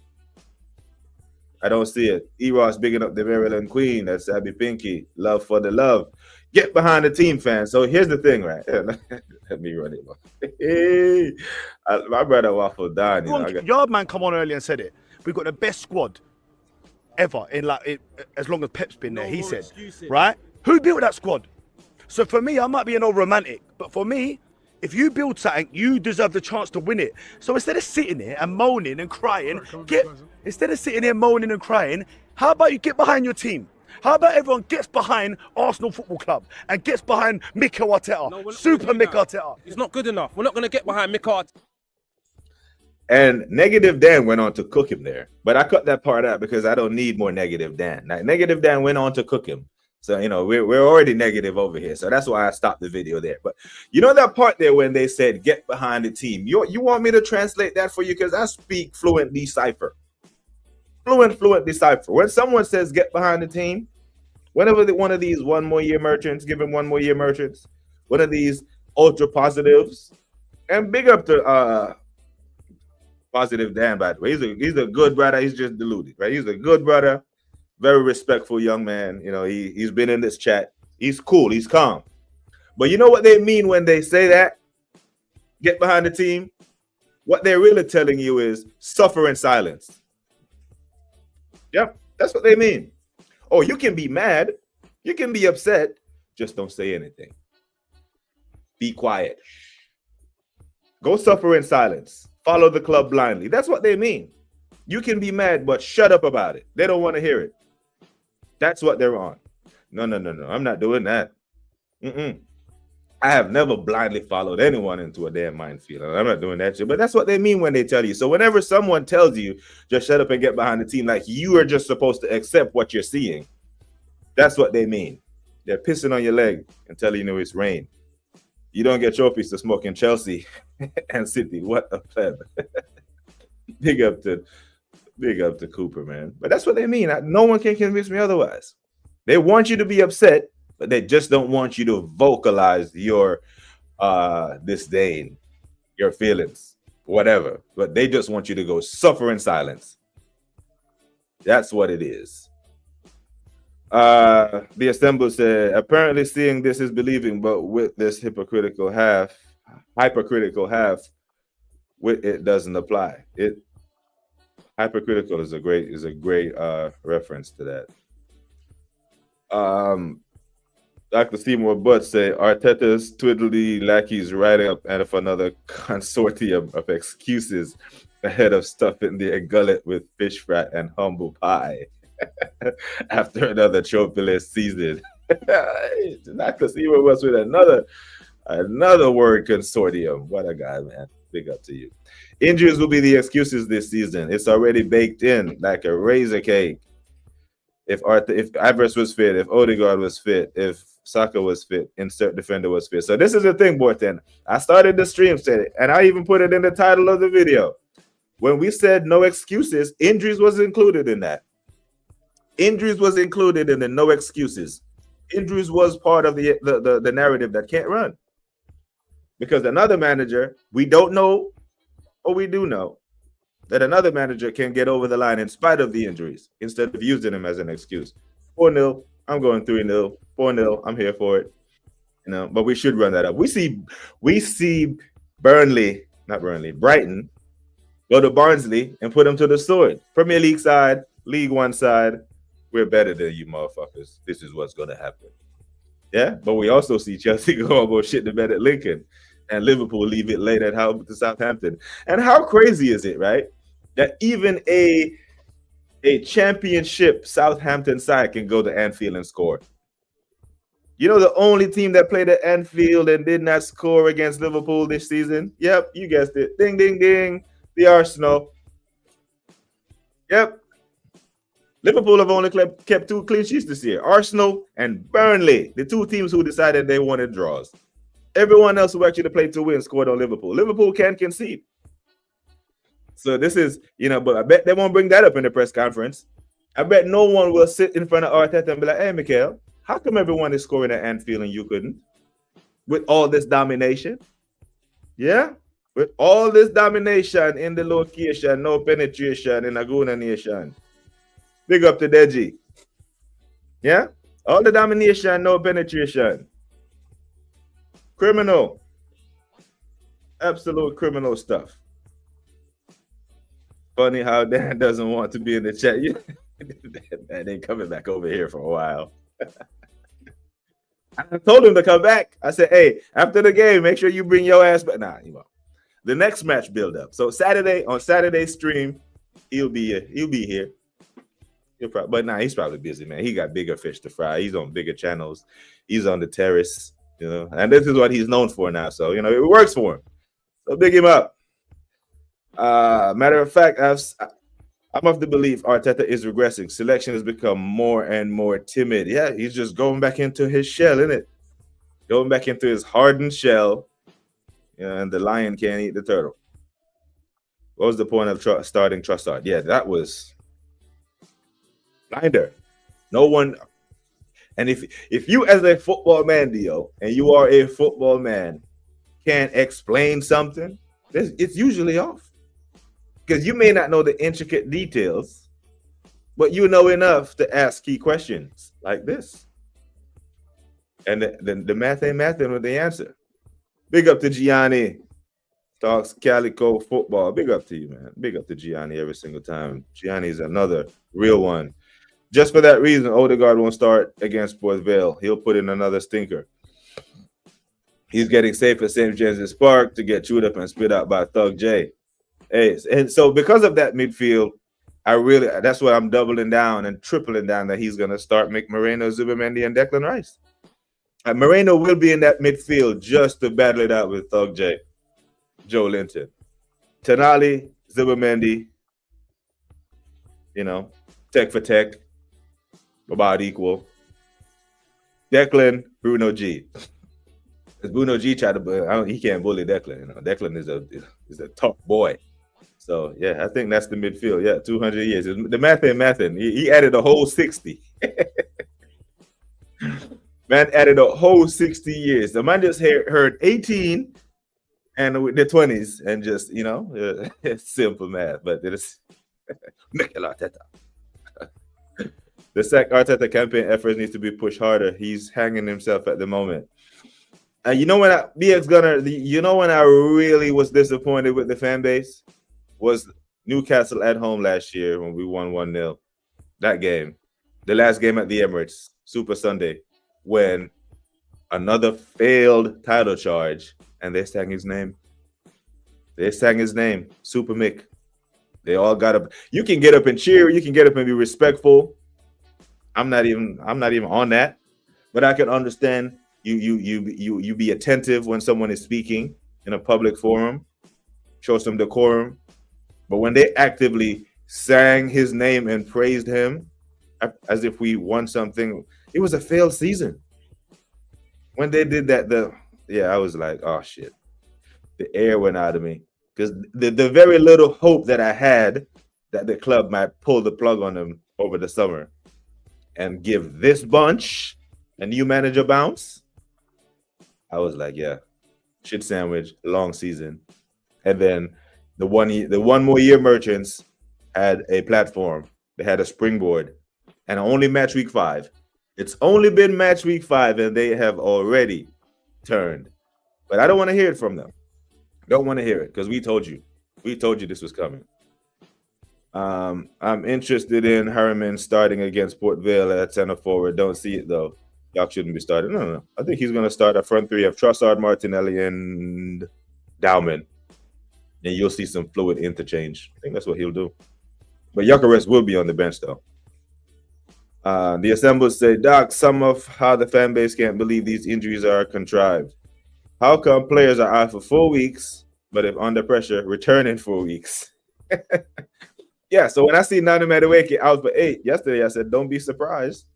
I don't see it. Eross bigging up the Maryland Queen. That's Abby Pinky. Love for the love. Get behind the team, fans. So here's the thing, right? Let me run it. Hey, my brother Waffle Don. Yard man come on earlier and said it. We've got the best squad ever in as long as Pep's been there. He said, excuses. Right? Who built that squad? So for me, I might be an old romantic, but for me, if you build something, you deserve the chance to win it. So instead of sitting here and moaning and crying, how about you get behind your team? How about everyone gets behind Arsenal Football Club and gets behind Mikel Arteta, Super Mikel Arteta? It's not good enough. We're not going to get behind Mikel Arteta. And Negative Dan went on to cook him there. But I cut that part out because I don't need more Negative Dan. Now, Negative Dan went on to cook him. So, you know, we're already negative over here. So that's why I stopped the video there. But you know that part there when they said, get behind the team. You want me to translate that for you? Because I speak fluent decipher. Fluent decipher. When someone says get behind the team, whenever one of these 1 more year merchants, give him 1 more year merchants, one of these ultra positives, and big up to Positive Dan, by the way. He's a good brother. He's just deluded, right? He's a good brother. Very respectful young man. You know, he's been in this chat. He's cool. He's calm. But you know what they mean when they say that? Get behind the team. What they're really telling you is suffer in silence. Yeah, that's what they mean. Oh, you can be mad. You can be upset. Just don't say anything. Be quiet. Go suffer in silence. Follow the club blindly. That's what they mean. You can be mad, but shut up about it. They don't want to hear it. That's what they're on. No. I'm not doing that. I have never blindly followed anyone into a damn minefield. I'm not doing that shit. But that's what they mean when they tell you. So whenever someone tells you, just shut up and get behind the team, like you are just supposed to accept what you're seeing, that's what they mean. They're pissing on your leg and telling you it's rain. You don't get trophies to smoke in Chelsea and City. What a pleb. Big up to Cooper, man. But that's what they mean. No one can convince me otherwise. They want you to be upset, but they just don't want you to vocalize your disdain, your feelings, whatever. But they just want you to go suffer in silence. That's what it is. The Assemble said, apparently seeing this is believing, but with this hypocritical half, with it doesn't apply. Hypercritical is a great reference to that. Dr. Seymour Butt say Arteta's twiddly lackeys riding up and of another consortium of excuses ahead of stuffing their gullet with fish fat and humble pie after another trophyless season. Dr. Seymour Butt with another word consortium. What a guy, man. Big up to you. Injuries will be the excuses this season. It's already baked in like a razor cake. If Alvarez was fit, if Odegaard was fit, if Saka was fit, insert defender was fit. So this is the thing, Borten. I started the stream, said it, and I even put it in the title of the video. When we said no excuses, injuries was included in that. Injuries was included in the no excuses. Injuries was part of the narrative that can't run. Because another manager, we don't know, or we do know, that another manager can get over the line in spite of the injuries, instead of using them as an excuse. 4-0, I'm going 3-0. 4-0. I'm here for it. You know, but we should run that up. We see Brighton go to Barnsley and put them to the sword. Premier League side, League One side, we're better than you motherfuckers. This is what's gonna happen. Yeah, but we also see Chelsea go shit the bed at Lincoln, and Liverpool leave it late at to Southampton. And how crazy is it, right? That even a championship Southampton side can go to Anfield and score. You know the only team that played at Anfield and did not score against Liverpool this season? Yep, you guessed it. Ding, ding, ding. The Arsenal. Yep. Liverpool have only kept 2 clean sheets this year. Arsenal and Burnley, the 2 teams who decided they wanted draws. Everyone else who actually played to win scored on Liverpool. Liverpool can't concede. So this is, but I bet they won't bring that up in the press conference. I bet no one will sit in front of Arteta and be like, hey, Mikel, how come everyone is scoring at Anfield and you couldn't? With all this domination? Yeah? With all this domination in the location, no penetration in Aguna Nation. Big up to Deji. Yeah? All the domination, no penetration. Criminal. Absolute criminal stuff. Funny how Dan doesn't want to be in the chat. Dan ain't coming back over here for a while. I told him to come back. I said, hey, after the game, make sure you bring your ass back. Nah, the next match build up. So on Saturday's stream, he'll be here. But he's probably busy, man. He got bigger fish to fry. He's on bigger channels. He's on the terrace, and this is what he's known for now. So, it works for him. So big him up. Matter of fact, I'm of the belief Arteta is regressing. Selection has become more and more timid. Yeah, he's just going back into his shell, isn't it? Going back into his hardened shell. And the lion can't eat the turtle. What was the point of starting Trossard? Yeah, that was blinder. No one. And if you as a football man, Dio, and you are a football man, can't explain something, it's usually off. Because you may not know the intricate details, but you know enough to ask key questions like this. And the math ain't mathing with the answer. Big up to Gianni. Talks Calico football. Big up to you, man. Big up to Gianni every single time. Gianni's another real one. Just for that reason, Odegaard won't start against Port Vale. He'll put in another stinker. He's getting safe at St. James's Park to get chewed up and spit out by Thug J. Hey, and so because of that midfield, that's why I'm doubling down and tripling down that he's going to start Moreno, Zubimendi, and Declan Rice. And Moreno will be in that midfield just to battle it out with Thug J, Joe Linton. Tonali, Zubimendi, tech for tech, about equal. Declan, Bruno G. Because Bruno G he can't bully Declan. Declan is a tough boy. So, yeah, I think that's the midfield. Yeah, 200 years. The math ain't mathin'. He added a whole 60. Man added a whole 60 years. The man just heard 18 and the 20s and just, it's simple math. But it is Mikel Arteta. The Sack Arteta campaign efforts needs to be pushed harder. He's hanging himself at the moment. And when I really was disappointed with the fan base was Newcastle at home last year when we won 1-0. That game. The last game at the Emirates, Super Sunday, when another failed title charge and they sang his name. Super Mick. They all got up. You can get up and cheer. You can get up and be respectful. I'm not even on that, but I can understand you be attentive when someone is speaking in a public forum, show some decorum. But when they actively sang his name and praised him as if we won something, it was a failed season. When they did that, I was like, oh shit, the air went out of me. Because the very little hope that I had that the club might pull the plug on them over the summer and give this bunch a new manager bounce, I was like, yeah, shit sandwich, long season. And then the one more year merchants had a platform. They had a springboard and only match week 5. It's only been match week 5 and they have already turned. But I don't want to hear it from them. Don't want to hear it because we told you. We told you this was coming. I'm interested in Herman starting against Port Vale at center forward. Don't see it though. Y'all shouldn't be starting. No. I think he's going to start a front three of Trossard, Martinelli, and Dowman. And you'll see some fluid interchange. I think that's what he'll do. But Eross will be on the bench though. The assemblers say, Doc, some of how the fan base can't believe these injuries are contrived. How come players are out for 4 weeks, but if under pressure, return in 4 weeks? Yeah, so when I see Nanu Madueke out for 8 yesterday, I said, don't be surprised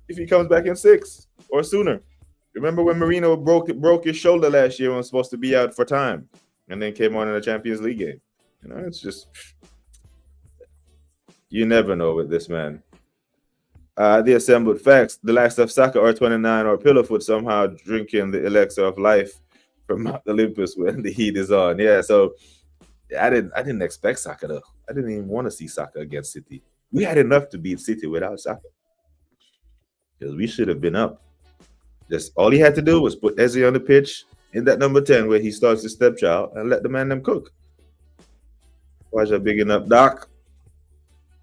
if he comes back in 6 or sooner. Remember when Marino broke his shoulder last year and was supposed to be out for time and then came on in a Champions League game? You know, it's just, you never know with this man. The assembled facts, the likes of Saka or 29 or Pillowfoot somehow drinking the elixir of life from Mount Olympus when the heat is on. Yeah, so I didn't expect Saka though. I didn't even want to see Saka against City. We had enough to beat City without Saka. Because we should have been up. Just all he had to do was put Eze on the pitch in that number 10 where he starts his stepchild and let the man them cook. Why's that bigging up, Doc?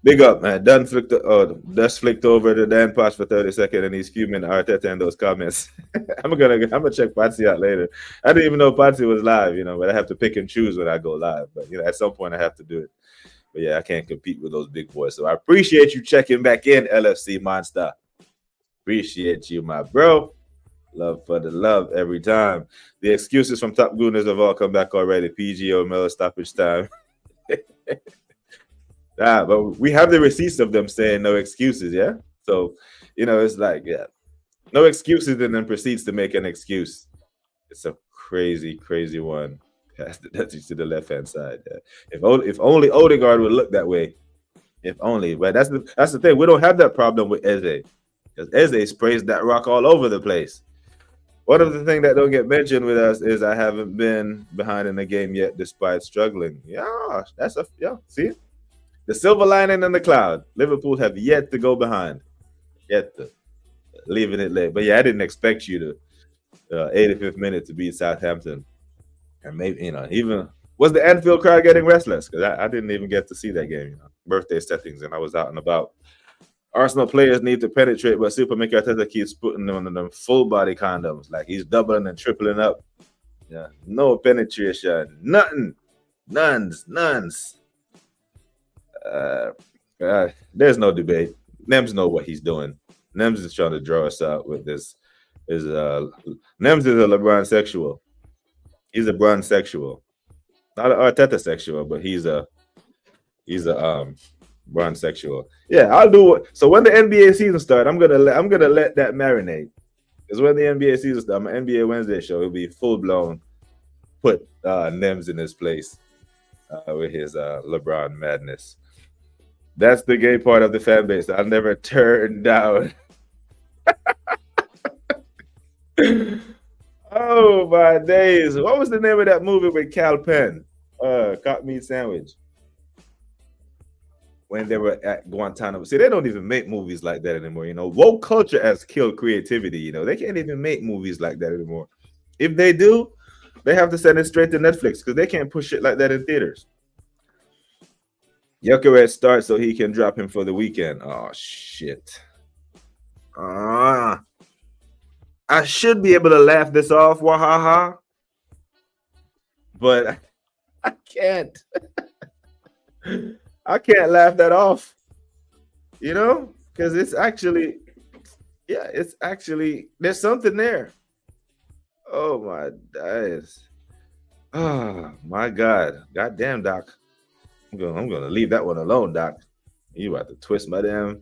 Big up, man. Dust flicked over the Dan pass for 30 seconds and he's fuming Arteta in those comments. I'm gonna check Patsy out later. I didn't even know Patsy was live, you know, but I have to pick and choose when I go live. But you know, at some point I have to do it. But yeah, I can't compete with those big boys. So I appreciate you checking back in, LFC Monster. Appreciate you, my bro. Love for the love every time. The excuses from Top Gooners have all come back already. PGO, Miller, stoppage time. But we have the receipts of them saying no excuses, yeah? So, you know, it's like, yeah, no excuses and then proceeds to make an excuse. It's a crazy, crazy one. That's to the left-hand side. Yeah. If only Odegaard would look that way. If only. But that's the thing. We don't have that problem with Eze. Because Eze sprays that rock all over the place. One of the things that don't get mentioned with us is I haven't been behind in the game yet despite struggling. Yeah, see? The silver lining in the cloud. Liverpool have yet to go behind. Yet to. Leaving it late. But yeah, I didn't expect you to 85th minute to beat Southampton. And maybe, you know, even was the Anfield crowd getting restless? Because I didn't even get to see that game, you know. Birthday settings, and I was out and about. Arsenal players need to penetrate, but Super Mikel Arteta keeps putting them on them full body condoms. Like he's doubling and tripling up. Yeah, no penetration. Nothing. Nuns. There's no debate. Nems know what he's doing. Nems is trying to draw us out with this. Nems is a LeBron sexual. He's a Bron sexual. Not an Arteta sexual, but he's a Bron sexual. Yeah, I'll do it. So when the NBA season starts, I'm gonna let that marinate. Because when the NBA season starts, my NBA Wednesday show will be full blown. Put Nems in his place with his LeBron madness. That's the gay part of the fan base. I'll never turn down. Oh my days! What was the name of that movie with Cal Penn? Caught Meat Sandwich. When they were at Guantanamo. See, they don't even make movies like that anymore. You know, woke culture has killed creativity. You know, they can't even make movies like that anymore. If they do, they have to send it straight to Netflix because they can't push shit like that in theaters. Gyökeres starts so he can drop him for the weekend. Oh shit. I should be able to laugh this off, wahaha, but I can't. I can't laugh that off, you know, because it's actually, there's something there. Oh my days. Oh my God. Goddamn, Doc. I'm gonna leave that one alone, Doc. You about to twist my damn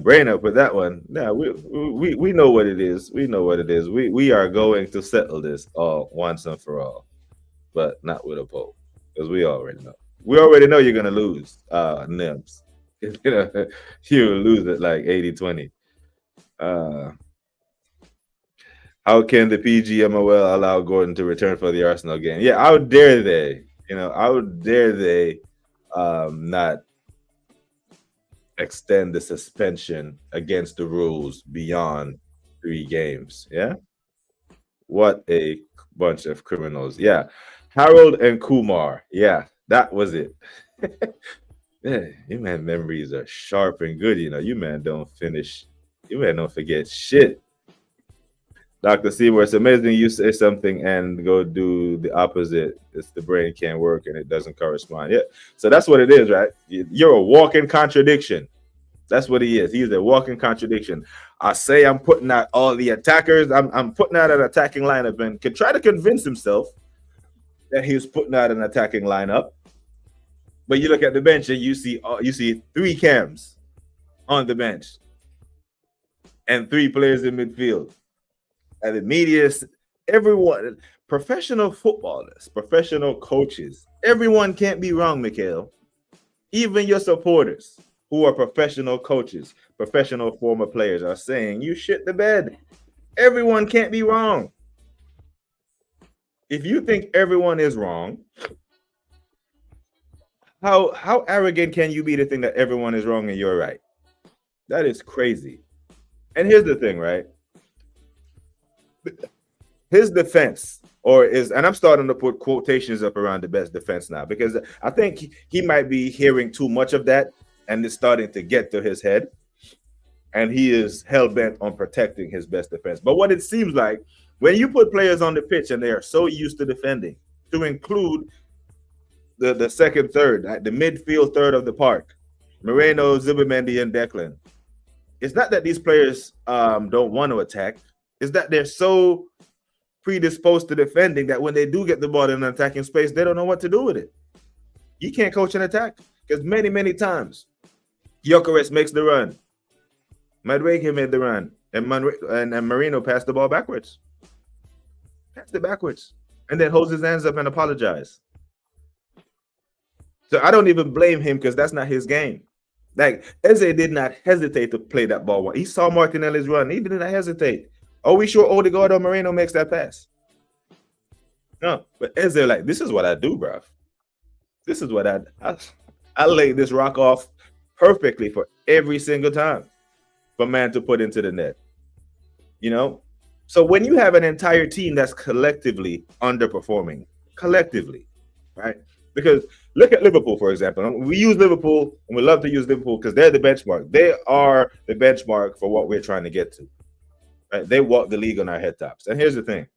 brain up with that one. Nah, we know what it is. We know what it is. We are going to settle this all once and for all, but not with a poll, because we already know. We already know you're gonna lose, Nims. You know, you lose it like 80-20. How can the PGMOL allow Gordon to return for the Arsenal game? Yeah, how dare they? You know, how dare they not extend the suspension against the rules beyond 3 games. Yeah. What a bunch of criminals. Yeah. Harold and Kumar. Yeah, that was it. Yeah, you man memories are sharp and good. You man don't finish. You man don't forget shit. Dr. Seymour, it's amazing you say something and go do the opposite. It's the brain can't work and it doesn't correspond. Yeah. So that's what it is, right? You're a walking contradiction. That's what he is. He's a walking contradiction. I say I'm putting out all the attackers. I'm putting out an attacking lineup and can try to convince himself that he was putting out an attacking lineup. But you look at the bench and you see 3 cams on the bench and 3 players in midfield. And the media, everyone, professional footballers, professional coaches, everyone can't be wrong, Mikhail. Even your supporters who are professional coaches, professional former players are saying you shit the bed. Everyone can't be wrong. If you think everyone is wrong, how arrogant can you be to think that everyone is wrong and you're right? That is crazy. And here's the thing, right? His defense, and I'm starting to put quotations up around the best defense now, because I think he might be hearing too much of that and it's starting to get to his head. And he is hell-bent on protecting his best defense. But what it seems like, when you put players on the pitch and they are so used to defending, to include the second third, the midfield third of the park, Moreno, Zubimendi, and Declan, it's not that these players don't want to attack. It's that they're so predisposed to defending that when they do get the ball in an attacking space, they don't know what to do with it. You can't coach an attack because many, many times, Gyökeres makes the run. Madueke made the run, and Marino passed the ball backwards. Passed it backwards, and then holds his hands up and apologizes. So I don't even blame him because that's not his game. Like, Eze did not hesitate to play that ball. He saw Martinelli's run. He did not hesitate. Are we sure Odegaard or Moreno makes that pass? No, but Eze like, this is what I do, bro. This is what I lay this rock off perfectly for every single time for man to put into the net. So when you have an entire team that's collectively underperforming, right? Because look at Liverpool, for example. We use Liverpool, and we love to use Liverpool because they're the benchmark. They are the benchmark for what we're trying to get to. Right? They walk the league on our head tops. And here's the thing.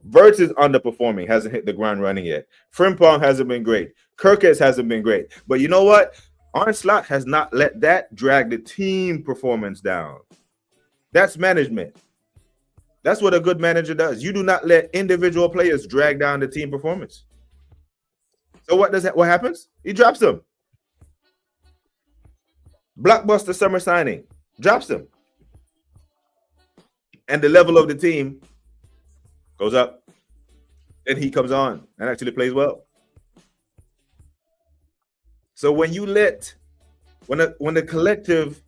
Wirtz is underperforming, hasn't hit the ground running yet. Frimpong hasn't been great. Kirkes hasn't been great. But you know what? Arne Slot has not let that drag the team performance down. That's management. That's what a good manager does. You do not let individual players drag down the team performance. So what happens? He drops them. Blockbuster summer signing. Drops them. And the level of the team goes up. Then he comes on and actually plays well. So when the collective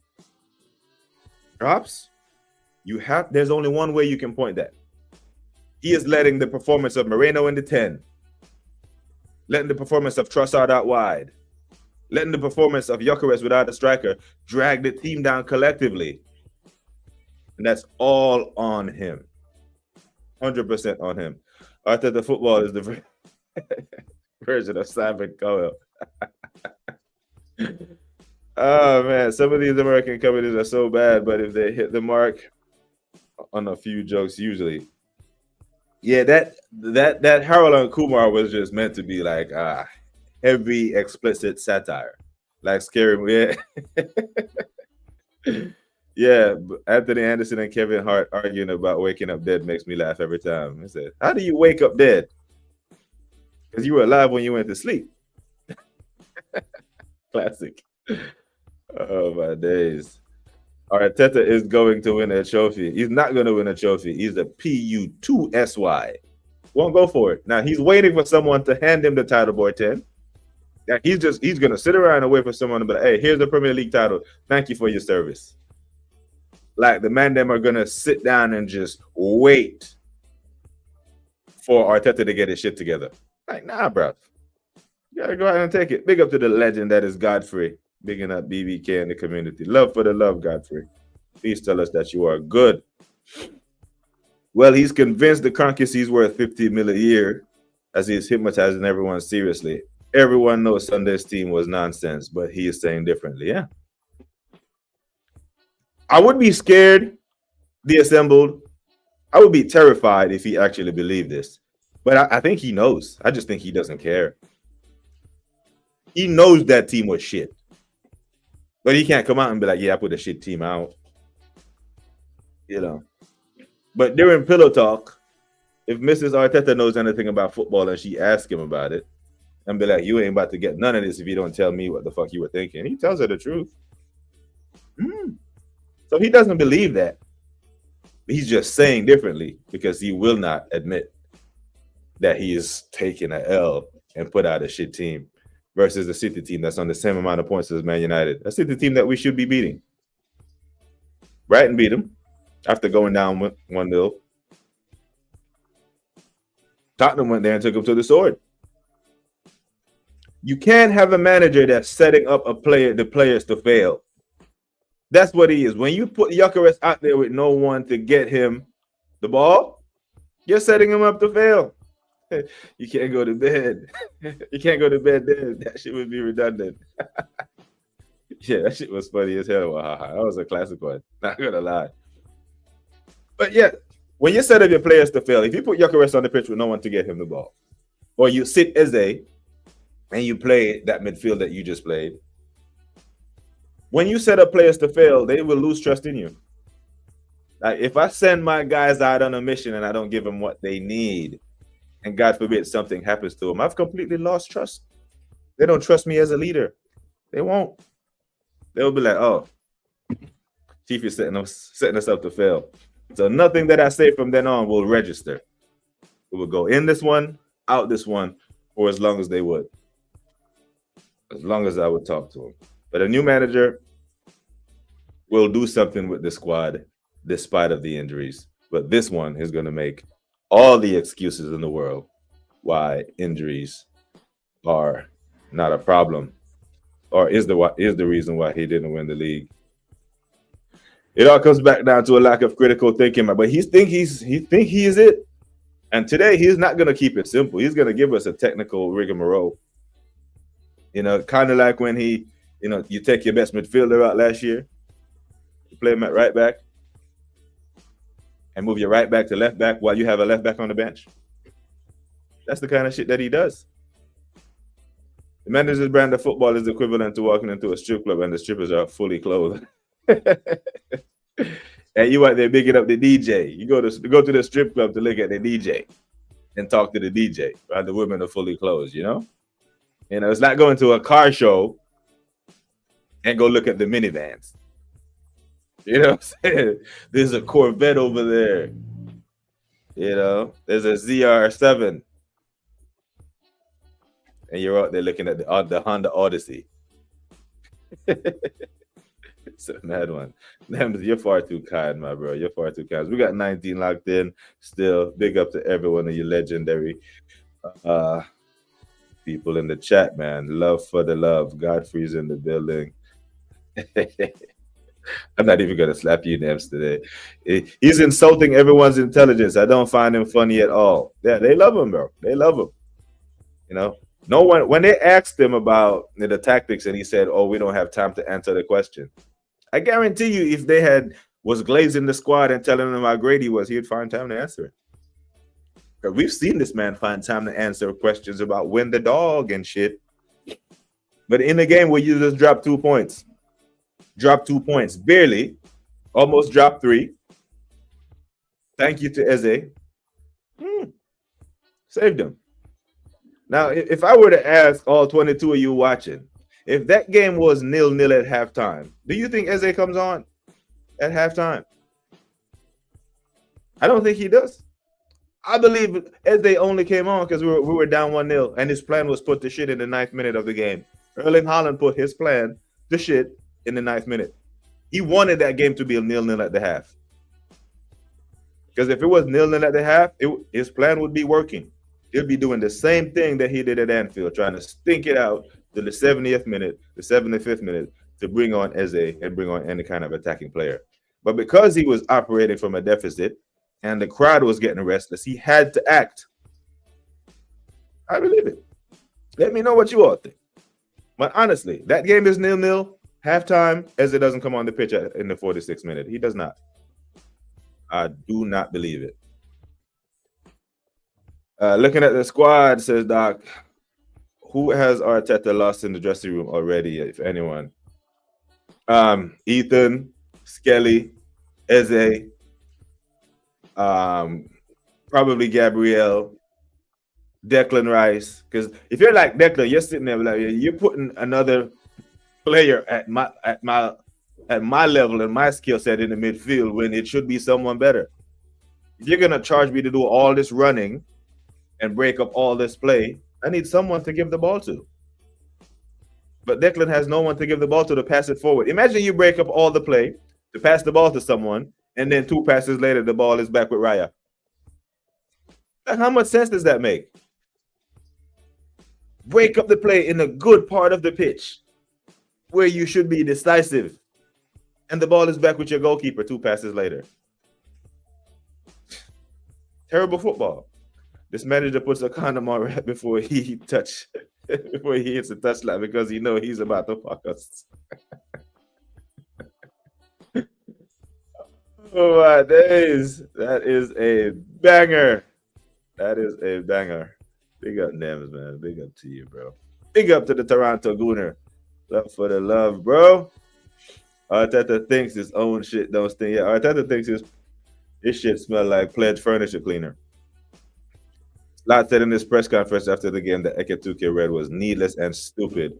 drops, there's only one way you can point that. He is letting the performance of Moreno in the 10, letting the performance of Trossard out wide, letting the performance of Gyökeres without a striker drag the team down collectively. And that's all on him. 100% on him. Arteta football is the version of Simon Cowell. Oh man, some of these American companies are so bad, but if they hit the mark on a few jokes, usually. Yeah, that Harold and Kumar was just meant to be like heavy, explicit satire, like scary. Yeah. Yeah, Anthony Anderson and Kevin Hart arguing about waking up dead makes me laugh every time. I said, "How do you wake up dead? Because you were alive when you went to sleep." Classic. Oh my days. Arteta is going to win a trophy. He's not going to win a trophy. He's a PU2SY. Won't go for it. Now he's waiting for someone to hand him the title, boy 10. Yeah, he's going to sit around and wait for someone to be like, "Hey, here's the Premier League title. Thank you for your service." Like the man them are going to sit down and just wait for Arteta to get his shit together. Like, nah, bro. You got to go ahead and take it. Big up to the legend that is Godfrey. Bigging up BBK and the community. Love for the love, Godfrey. Please tell us that you are good. Well, he's convinced the Kroenkes he's worth $50 million a year as he's hypnotizing everyone seriously. Everyone knows Sunday's team was nonsense, but he is saying differently. Yeah. I would be scared, the assembled. I would be terrified if he actually believed this. But I think he knows. I just think he doesn't care. He knows that team was shit. But he can't come out and be like, yeah, I put a shit team out. You know. But during Pillow Talk, if Mrs. Arteta knows anything about football and she asks him about it, and be like, you ain't about to get none of this if you don't tell me what the fuck you were thinking. He tells her the truth. So he doesn't believe that. He's just saying differently because he will not admit that he is taking an L and put out a shit team versus the City team that's on the same amount of points as Man United. A City team that we should be beating. Brighton beat him after going down 1-0. Tottenham went there and took him to the sword. You can't have a manager that's setting up the players to fail. That's what he is. When you put Gyökeres out there with no one to get him the ball, you're setting him up to fail. You can't go to bed. You can't go to bed then. That shit would be redundant. Yeah, that shit was funny as hell. That was a classic one. Not gonna lie. But yeah, when you set up your players to fail, if you put Gyökeres on the pitch with no one to get him the ball, or you sit Eze and you play that midfield that you just played, when you set up players to fail, they will lose trust in you. Like if I send my guys out on a mission and I don't give them what they need, and God forbid something happens to them, I've completely lost trust. They don't trust me as a leader. They won't. They'll be like, oh, Chief is setting us up to fail. So nothing that I say from then on will register. It will go in this one, out this one, for as long as they would. As long as I would talk to them. But a new manager will do something with the squad despite of the injuries. But this one is going to make all the excuses in the world why injuries are not a problem, or is the reason why he didn't win the league. It all comes back down to a lack of critical thinking. But he think he is it. And today he's not going to keep it simple. He's going to give us a technical rigmarole. You know, kind of like when he, you know, you take your best midfielder out last year, you play him at right back, and move your right back to left back while you have a left back on the bench. That's the kind of shit that he does. The manager's brand of football is equivalent to walking into a strip club and the strippers are fully clothed. And you out there bigging up the DJ. You go to the strip club to look at the DJ and talk to the DJ while the women are fully clothed, you know? You know, it's not going to a car show and go look at the minivans. You know what I'm saying? There's a Corvette over there. You know, there's a ZR7. And you're out there looking at the Honda Odyssey. It's a mad one. You're far too kind, my bro. You're far too kind. We got 19 locked in. Still, big up to every one of you legendary people in the chat, man. Love for the love. Godfrey's in the building. I'm not even going to slap you, Nems, today. He's insulting everyone's intelligence. I don't find him funny at all. Yeah, they love him, bro. They love him. You know, no one, when they asked him about the tactics and he said, oh, we don't have time to answer the question. I guarantee you, if they was glazing the squad and telling him how great he was, he'd find time to answer it. Because we've seen this man find time to answer questions about win the dog and shit. But in the game where you just drop 2 points, barely, almost dropped 3. Thank you to Eze. Saved him. Now, if I were to ask all 22 of you watching, if that game was 0-0 at halftime, do you think Eze comes on at halftime? I don't think he does. I believe Eze only came on because we were down 1-0, and his plan was put to shit in the 9th minute of the game. Erling Haaland put his plan to shit in the 9th minute. He wanted that game to be 0-0 at the half. Because if it was 0-0 at the half, his plan would be working. He'll be doing the same thing that he did at Anfield, trying to stink it out to the 70th minute, the 75th minute to bring on Eze and bring on any kind of attacking player. But because he was operating from a deficit and the crowd was getting restless, he had to act. I believe it. Let me know what you all think. But honestly, that game is 0-0. Halftime, Eze doesn't come on the pitch in the 46th minute. He does not. I do not believe it. Looking at the squad, says Doc, who has Arteta lost in the dressing room already, if anyone? Ethan, Skelly, Eze, probably Gabriel, Declan Rice. Because if you're like Declan, you're sitting there like you're putting another player at my level and my skill set in the midfield when it should be someone better. If you're gonna charge me to do all this running and break up all this play, I need someone to give the ball to. But Declan has no one to give the ball to pass it forward. Imagine you break up all the play to pass the ball to someone, and then 2 passes later, the ball is back with Raya. How much sense does that make? Break up the play in a good part of the pitch where you should be decisive, and the ball is back with your goalkeeper 2 passes later. Terrible football. This manager puts a condom on right before he hits the touchline because he knows he's about to fuck us. Oh my days. That is a banger. That is a banger. Big up Nems, man. Big up to you, bro. Big up to the Toronto Gooner. Love for the love, bro. Arteta thinks his own shit don't stink. Yeah, Arteta thinks his shit smell like pledge furniture cleaner. Slot said in this press conference after the game that Ekitike read was needless and stupid.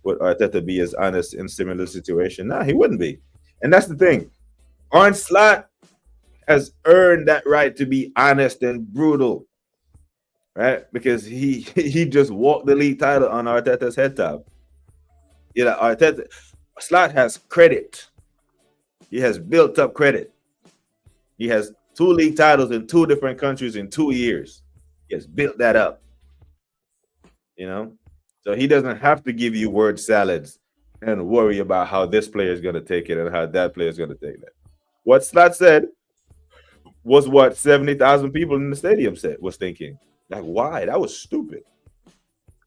Would Arteta be as honest in similar situation? Nah, he wouldn't be. And that's the thing. Arne Slot has earned that right to be honest and brutal, right? Because he just walked the league title on Arteta's head top. You know, Arteta, Slot has credit. He has built up credit. He has 2 league titles in 2 different countries in 2 years. He has built that up. You know? So he doesn't have to give you word salads and worry about how this player is going to take it and how that player is going to take it. What Slot said was what 70,000 people in the stadium was thinking. Like, why? That was stupid.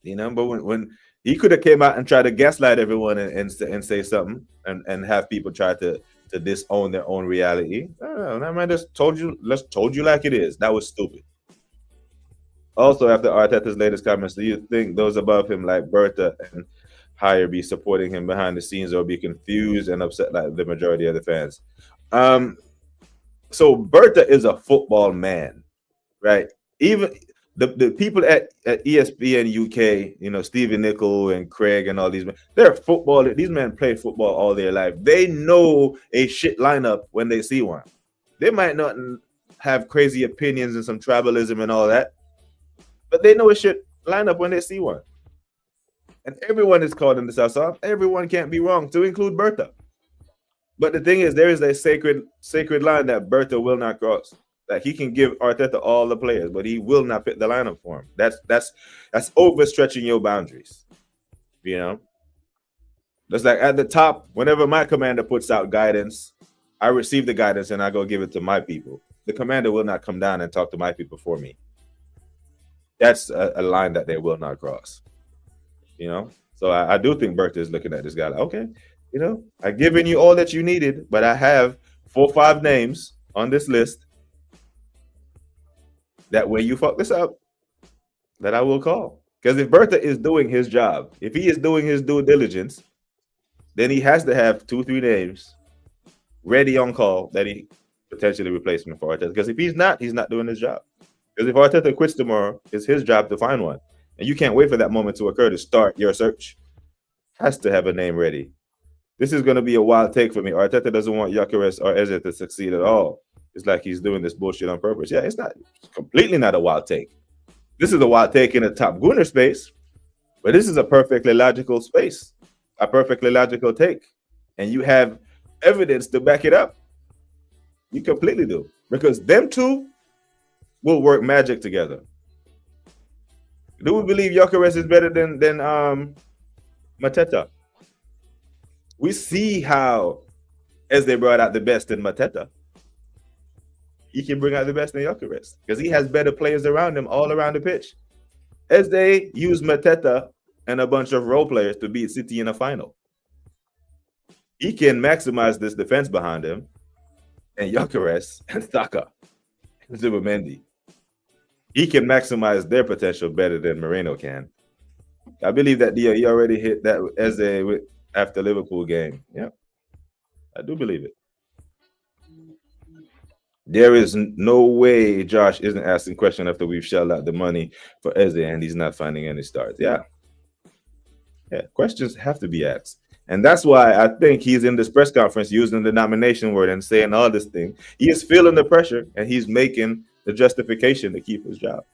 You know, but when he could have came out and tried to gaslight everyone and say something and have people try to disown their own reality. No, that man just told you like it is. That was stupid. Also, after Arteta's latest comments, do you think those above him like Bertha and Hire be supporting him behind the scenes or be confused and upset like the majority of the fans? So Bertha is a football man, right? Even the people at ESPN UK, you know, Stevie Nicol and Craig and all these men, they're football. These men play football all their life. They know a shit lineup when they see one. They might not have crazy opinions and some tribalism and all that, but they know a shit lineup when they see one. And everyone is called in the South. So everyone can't be wrong, to include Bertha. But the thing is, there is a sacred line that Bertha will not cross. That he can give Arteta all the players, but he will not pick the lineup for him. That's overstretching your boundaries. You know? That's like at the top, whenever my commander puts out guidance, I receive the guidance and I go give it to my people. The commander will not come down and talk to my people for me. That's a line that they will not cross. You know? So I do think Bertha is looking at this guy like, okay, you know, I've given you all that you needed, but I have 4 or 5 names on this list that when you fuck this up, that I will call. Because if Bertha is doing his job, if he is doing his due diligence, then he has to have 2 or 3 names ready on call that he potentially replacement for Arteta. Because if he's not doing his job. Because if Arteta quits tomorrow, it's his job to find one. And you can't wait for that moment to occur to start your search. Has to have a name ready. This is going to be a wild take for me. Arteta doesn't want Gyökeres or Eze to succeed at all. It's like he's doing this bullshit on purpose. Yeah, it's completely not a wild take. This is a wild take in a top Gooner space, but this is a perfectly logical space, a perfectly logical take. And you have evidence to back it up. You completely do. Because them two will work magic together. Do we believe Gyökeres is better than Mateta. We see how, as they brought out the best in Mateta, he can bring out the best in Gyökeres because he has better players around him all around the pitch. As they use Mateta and a bunch of role players to beat City in a final, he can maximize this defense behind him and Gyökeres and Saka and Zubimendi. He can maximize their potential better than Moreno can. I believe that he already hit that as after Liverpool game. Yeah, I do believe it. There is no way Josh isn't asking question after we've shelled out the money for Eze and he's not finding any stars. Yeah, questions have to be asked. And that's why I think he's in this press conference using the nomination word and saying all this thing. He is feeling the pressure and he's making the justification to keep his job.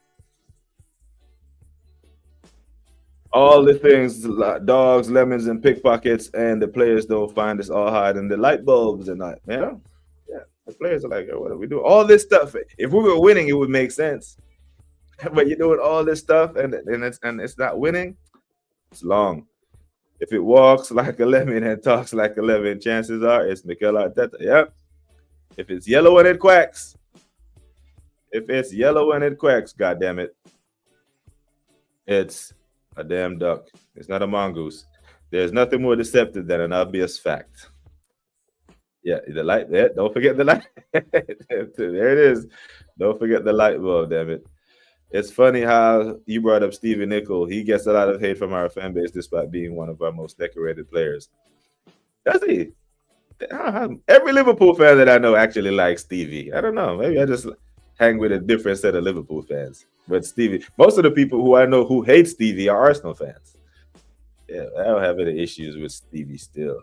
All the things, dogs, lemons, and pickpockets, and the players don't find us all hiding the light bulbs and that. Yeah, the players are like, oh, what do we do? All this stuff. If we were winning, it would make sense. But you're doing all this stuff and it's not winning. It's long. If it walks like a lemon and talks like a lemon, chances are it's Mikel Arteta. Yep. If it's yellow and it quacks. If it's yellow and it quacks, goddamn it, it's a damn duck. It's not a mongoose. There's nothing more deceptive than an obvious fact. Yeah, the light there. Don't forget the light. There it is. Don't forget the light bulb, damn it. It's funny how you brought up Stevie Nicol. He gets a lot of hate from our fan base despite being one of our most decorated players. Does he? Every Liverpool fan that I know actually likes Stevie. I don't know. Maybe I just hang with a different set of Liverpool fans. But Stevie, most of the people who I know who hate Stevie are Arsenal fans. Yeah, I don't have any issues with Stevie still.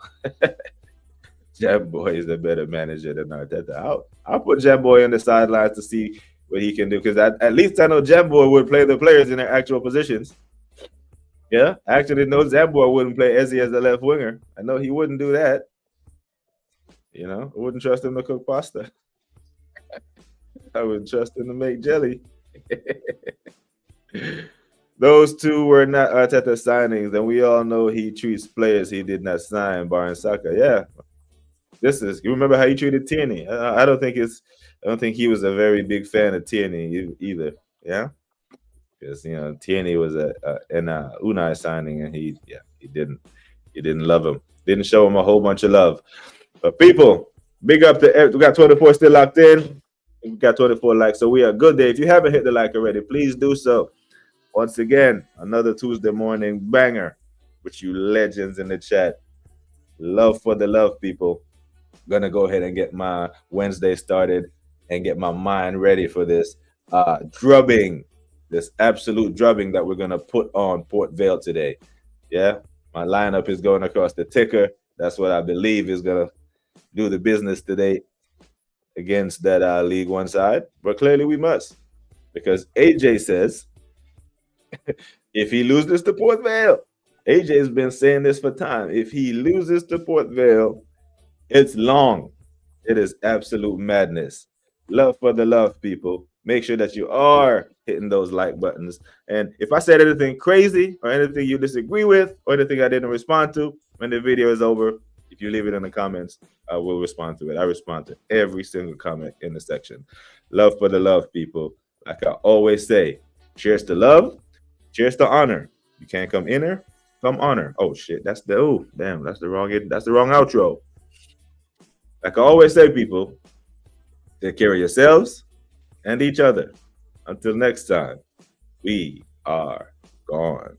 Jamboy is a better manager than Arteta. I'll put Jamboy on the sidelines to see what he can do, because at least I know Jamboy would play the players in their actual positions. Yeah, I actually know Jamboy wouldn't play Eze as a left winger. I know he wouldn't do that. You know, I wouldn't trust him to cook pasta. I would trust him to make jelly. Those two were not Arteta signings, and we all know he treats players he did not sign, barring Saka. Yeah, you remember how he treated Tierney? I don't think he was a very big fan of Tierney either. Yeah, because Tierney was an Unai signing, and he didn't love him, didn't show him a whole bunch of love. But people, big up to we got 24 still locked in. We got 24 likes, so we are good there. If you haven't hit the like already, please do so. Once again, another Tuesday morning banger with you legends in the chat. Love for the love, people. Gonna go ahead and get my Wednesday started and get my mind ready for this drubbing, this absolute drubbing that we're gonna put on Port Vale today. Yeah, my lineup is going across the ticker. That's what I believe is gonna do the business today against that League One side. But clearly we must, because AJ says if he loses to Port Vale, AJ's been saying this for time. If he loses to Port Vale, it's long. It is absolute madness. Love for the love, people. Make sure that you are hitting those like buttons. And if I said anything crazy or anything you disagree with or anything I didn't respond to when the video is over, if you leave it in the comments, I will respond to it. I respond to every single comment in the section. Love for the love, people. Like I always say, cheers to love, cheers to honor. You can't come inner, come honor. Oh shit, that's the wrong outro. Like I always say, people, take care of yourselves and each other. Until next time, we are gone.